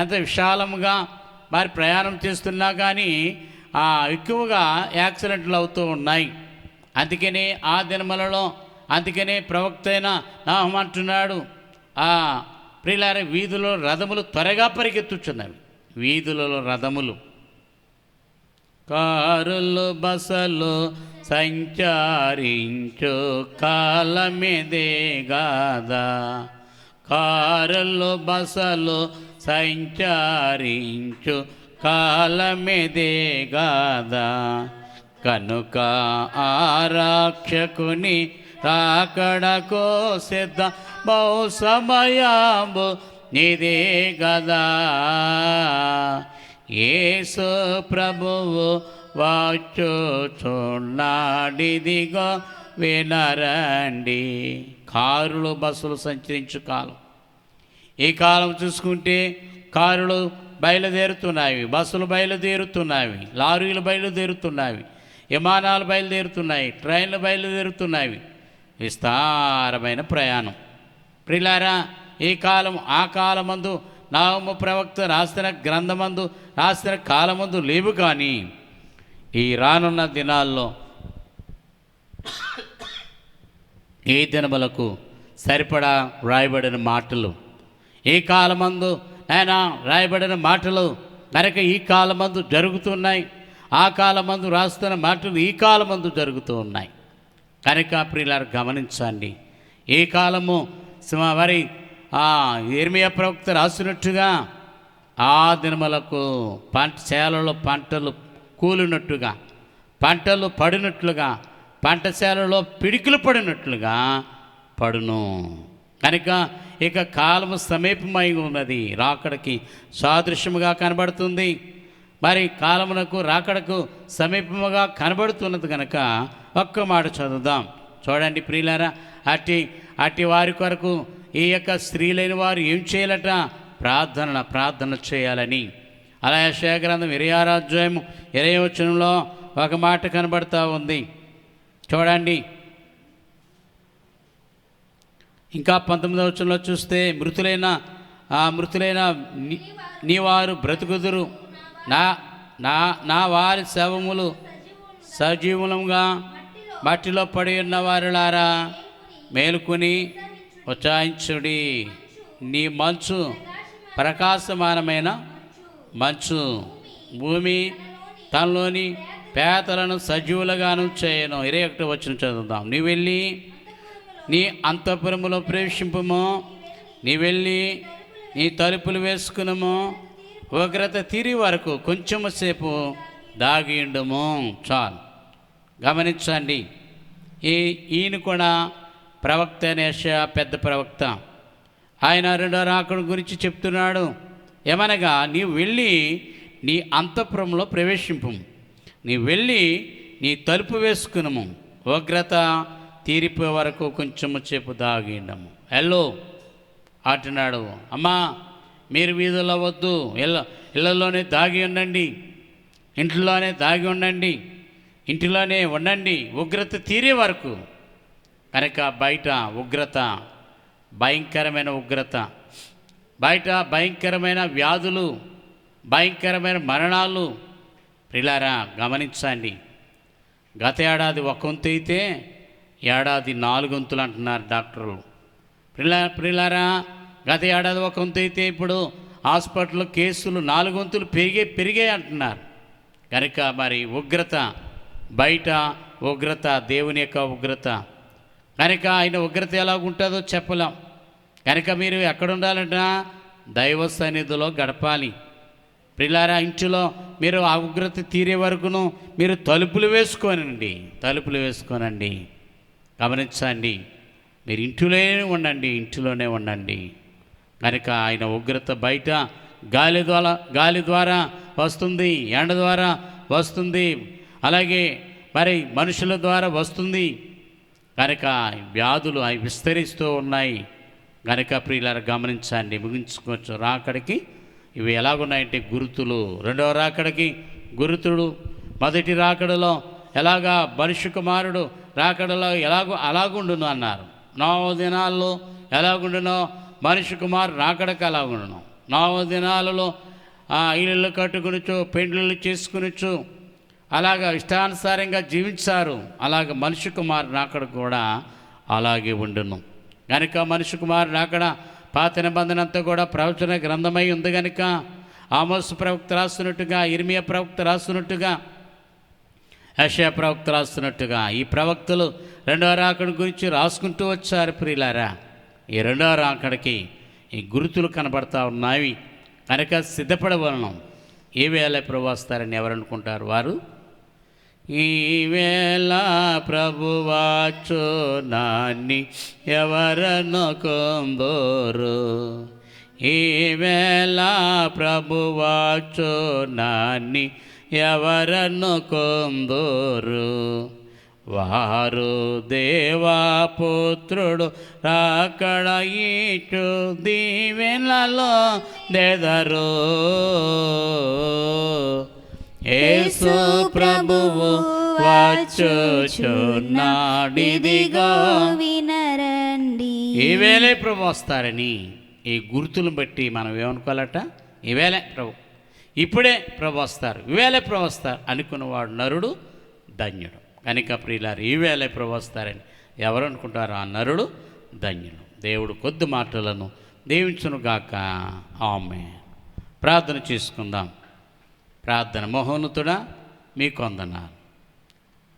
ఎంత విశాలముగా మరి ప్రయాణం చేస్తున్నా కానీ ఎక్కువగా యాక్సిడెంట్లు అవుతూ ఉన్నాయి. అందుకనే ఆ దినములలో ప్రవక్త అయిన నాహము అంటున్నాడు, ప్రియులారా, వీధులలో రథములు త్వరగా పరిగెత్తుచున్నవి. వీధులలో రథములు, కారులు బసలు సంచరించు కాలమిదే గాదా, కారులు బసలు సంచరించు కాలమిదే గాదా, కనుక ఆరక్షకుని రాకడకో సిద్ధ బహు సమయము నిదే గదా, యేసు ప్రభువు వచ్చుచున్నాడిదిగో వినరండి. కారులు బస్సులు సంచరించు కాలం. ఈ కాలం చూసుకుంటే కారులు బయలుదేరుతున్నాయి, బస్సులు బయలుదేరుతున్నాయి, లారీలు బయలుదేరుతున్నాయి, విమానాలు బయలుదేరుతున్నాయి, ట్రైన్లు బయలుదేరుతున్నాయి. విస్తారమైన ప్రయాణం. ప్రియులారా, ఈ కాలం ఆ కాలమందు నాహము ప్రవక్త రాసిన గ్రంథమందు రాసిన కాలమందు లేవు. కానీ ఈ రానున్న దినాల్లో ఈ దినములకు సరిపడా రాయబడిన మాటలు, ఈ కాలమందు ఆయన రాయబడిన మాటలు కనుక ఈ కాలమందు జరుగుతున్నాయి. ఆ కాలమందు రాస్తున్న మాటలు ఈ కాలమందు జరుగుతూ ఉన్నాయి కనుక ప్రియులారా గమనించండి. ఈ కాలము మరి యిర్మీయా ప్రవక్త రాసినట్టుగా ఆ దినములకు చేలలో పంటలు కూలినట్టుగా, పంటలు పడినట్లుగా, పంటశాలలో పిడికిలు పడినట్లుగా పడును. కనుక ఇక కాలము సమీపమై ఉన్నది, రాకడికి సాదృశ్యముగా కనబడుతుంది. మరి కాలమునకు రాకడకు సమీపముగా కనబడుతున్నది కనుక ఒక్క మాట చదువుదాం. చూడండి ప్రియులారా, అట్టి వారి కొరకు ఈ యొక్క స్త్రీలైన వారు ఏం చేయాలట? ప్రార్థన చేయాలని. అలా యెషయా గ్రంథం 26వ అధ్యాయం 20వ వచనంలో ఒక మాట కనబడుతూ ఉంది. చూడండి, ఇంకా 19వ వచనంలో చూస్తే మృతులైన నీ వారు బ్రతుకుదురు, నా వారి శవములు సజీవులంగా మట్టిలో పడి ఉన్న వారులారా మేలుకొని ఉత్సాహించుడి. నీ మంచు ప్రకాశమానమైన మంచు భూమి తనలోని పేతలను సజీవులుగాను చేయను. 21వ వచనం చదువుదాం. నీ వెళ్ళి నీ అంతఃపురములో ప్రవేశింపుము, నీ వెళ్ళి నీ తలుపులు వేసుకునము, ఉగ్రత తీరి వరకు కొంచెము సేపు దాగియుండుము. చాలు. గమనించండి, ఈయన కూడా ప్రవక్త యెషయా, పెద్ద ప్రవక్త. ఆయన రెండో రాకడ గురించి చెప్తున్నాడు. ఏమనగా, నీవు వెళ్ళి నీ అంతఃపురంలో ప్రవేశింపు, నీ వెళ్ళి నీ తలుపు వేసుకునము, ఉగ్రత తీరిపోయే వరకు కొంచెము సేపు దాగిండము. ఎల్లో అంటున్నాడు. అమ్మా, మీరు వీధుల్లో వద్దు, ఇళ్ళలోనే దాగి ఉండండి, ఇంట్లోనే దాగి ఉండండి, ఇంటిలోనే ఉండండి ఉగ్రత తీరే వరకు. కనుక బయట ఉగ్రత, భయంకరమైన ఉగ్రత, బయట భయంకరమైన వ్యాధులు, భయంకరమైన మరణాలు. ప్రియులారా గమనించండి, గత ఏడాది 1 వంతు అయితే ఏడాది 4 వంతులు అంటున్నారు డాక్టర్లు. ప్రియులారా గత ఏడాది 1 వంతు అయితే ఇప్పుడు హాస్పిటల్లో కేసులు 4 వంతులు పెరిగాయి అంటున్నారు. కనుక మరి ఉగ్రత, బయట ఉగ్రత, దేవుని యొక్క ఉగ్రత. కనుక ఆయన ఉగ్రత ఎలాగుంటుందో చెప్పలేం. కనుక మీరు ఎక్కడ ఉండాలంట? దైవ సన్నిధిలో గడపాలి. ప్రియులారా, ఇంటిలో మీరు ఆ ఉగ్రత తీరే వరకును మీరు తలుపులు వేసుకోనండి. గమనించండి, మీరు ఇంటిలోనే ఉండండి. కనుక ఆయన ఉగ్రత బయట గాలి ద్వారా వస్తుంది, ఎండ ద్వారా వస్తుంది, అలాగే మరి మనుషుల ద్వారా వస్తుంది. కనుక వ్యాధులు అవి విస్తరిస్తూ ఉన్నాయి. కనుక ప్రియులారా గమనించండి, ముగించుకోవచ్చు. రాకడికి ఇవి ఎలాగున్నాయంటే గుర్తులు. రెండవ రాకడికి గుర్తులు. మొదటి రాకడలో ఎలాగా మనుష్య కుమారుడు రాకడలో అలాగుండును అన్నారు. 4 దినాల్లో ఎలాగుండునో మనుష్య కుమారుడు రాకడకు అలాగుండును. 4 దినాలలో ఇళ్ళు కట్టుకునిచ్చు, పెండ్లు చేసుకునిచ్చు, అలాగా ఇష్టానుసారంగా జీవించారు. అలాగ మనుష్య కుమారుడు రాకడ కూడా అలాగే ఉండును. కనుక మనుష్య కుమారుడు రాకడ పాత నిబంధన అంతా కూడా ప్రవచన గ్రంథమై ఉంది. కనుక ఆమోసు ప్రవక్త రాస్తున్నట్టుగా, యిర్మీయా ప్రవక్త రాస్తున్నట్టుగా, యెషయా ప్రవక్త రాస్తున్నట్టుగా ఈ ప్రవక్తలు రెండవ రాకడ గురించి రాసుకుంటూ వచ్చారు. ప్రియులారా, ఈ రెండవ రాకడికి ఈ గుర్తులు కనబడతా ఉన్నాయి. కనుక సిద్ధపడవలను. ఏ వేళ ప్రభు వస్తారని ఎవరు అనుకుంటారు? వారు ఈవేళ ప్రభువాచో నాన్ని ఎవరనుకొందోరు, ఈవేళ ప్రభువాచో నాన్ని ఎవరనుకొందోరు, వారు దేవాపుత్రుడు రాకడ ఇటు దీవెనలో దెదరు. యేసు ప్రభువు వచ్చుచున్నాడిదిగో వినరండి. ఈవేళే ప్రభు వస్తారని ఈ గుర్తులను బట్టి మనం ఏమనుకోవాలట? ఈవేళే ప్రభు, ఇప్పుడే ప్రభు వస్తారు, ఈవేళే ప్రభు వస్తారు అనుకున్నవాడు నరుడు ధన్యుడు. కనుక ప్రియులారు, ఈవేళే ప్రభు వస్తారని ఎవరు అనుకుంటారో ఆ నరుడు ధన్యుడు. దేవుడు కొద్ది మాటలను దీవించునుగాక. ఆమేన్. ప్రార్థన చేసుకుందాం. ప్రార్థన. మహోన్నతుడా, మీకు వందనాలు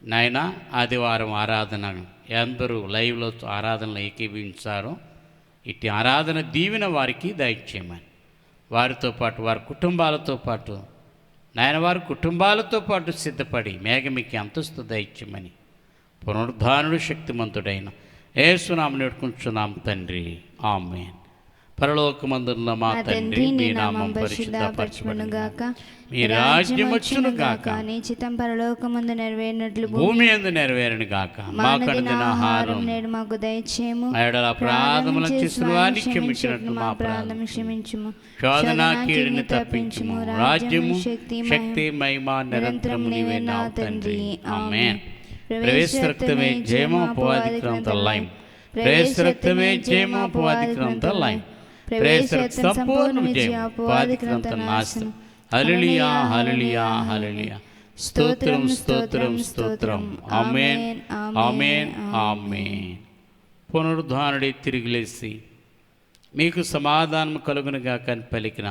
నాయనా. ఆదివారం ఆరాధన అందరూ లైవ్లో ఆరాధనలు ఏకీభవించారో ఇట్టి ఆరాధన దీవెన వారికి దయచేయమని, వారితో పాటు వారి కుటుంబాలతో పాటు నాయన వారి కుటుంబాలతో పాటు సిద్ధపడి మేఘమికి అంతస్తు దయచేయమని పునరుద్ధానుడు శక్తిమంతుడైన యేసునామమున వేడుకుంటున్నాం తండ్రి. ఆమేన్. పరలోకమందున్న మా తండ్రి, మీ నామం పరిశుద్ధపరచబడునుగాక, మీ రాజ్యం వచ్చునుగాక, నీ చిత్తం పరలోకమందు నెరవేరినట్లు భూమి యందు నెరవేరునుగాక. మాకు అనుదిన ఆహారం నేడు మాకు దయచేయము. మా యెడల అపరాధములను చేసిన వారిని క్షమించినట్లు మా అపరాధం క్షమించుము. శోధన కీడుని తప్పించుము. రాజ్యము, శక్తి, మహిమ నిరంతరము నీవే నా తండ్రి. ఆమేన్. ప్రవేశ రక్తమే జయము అపవాదిక్రాంత లైం. ప్రవేశ రక్తమే జయము అపవాదిక్రాంత లైం. ప్రవేశ రక్తం సంపూర్ణ విజయ అపవాదిక్రాంత నాశనం. హల్లెలూయా, హల్లెలూయా, హల్లెలూయా. స్తోత్రం, స్తోత్రం, స్తోత్రం. ఆమేన్, ఆమేన్, ఆమేన్. పునరుద్ధానుడి తిరిగి లేచి మీకు సమాధానం కలుగునుగా అని పలికిన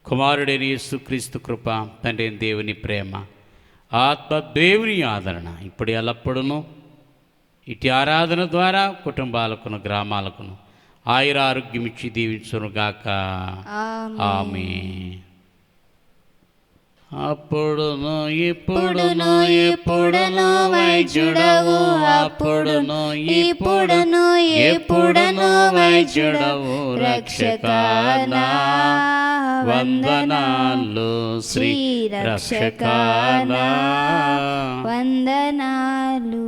కుమారుడైన యేసుక్రీస్తు కృప, తండ్రి దేవుని ప్రేమ, ఆత్మ దేవుని ఆదరణ ఇప్పుడు ఎల్లప్పుడూ ఇటు ఆరాధన ద్వారా కుటుంబాలకును గ్రామాలకును ఆయురారోగ్యం ఇచ్చి దీవించునుగాక. ఆమేన్. అప్పుడును ఇప్పుడును ఎప్పుడును వైద్యుడవు, అప్పుడును ఇప్పుడును ఎప్పుడును వైద్యుడవు, రక్షకానా వందనాలు, శ్రీ రక్షకానా వందనాలు.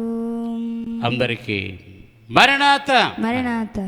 అందరికీ మరణాత. మరణాత.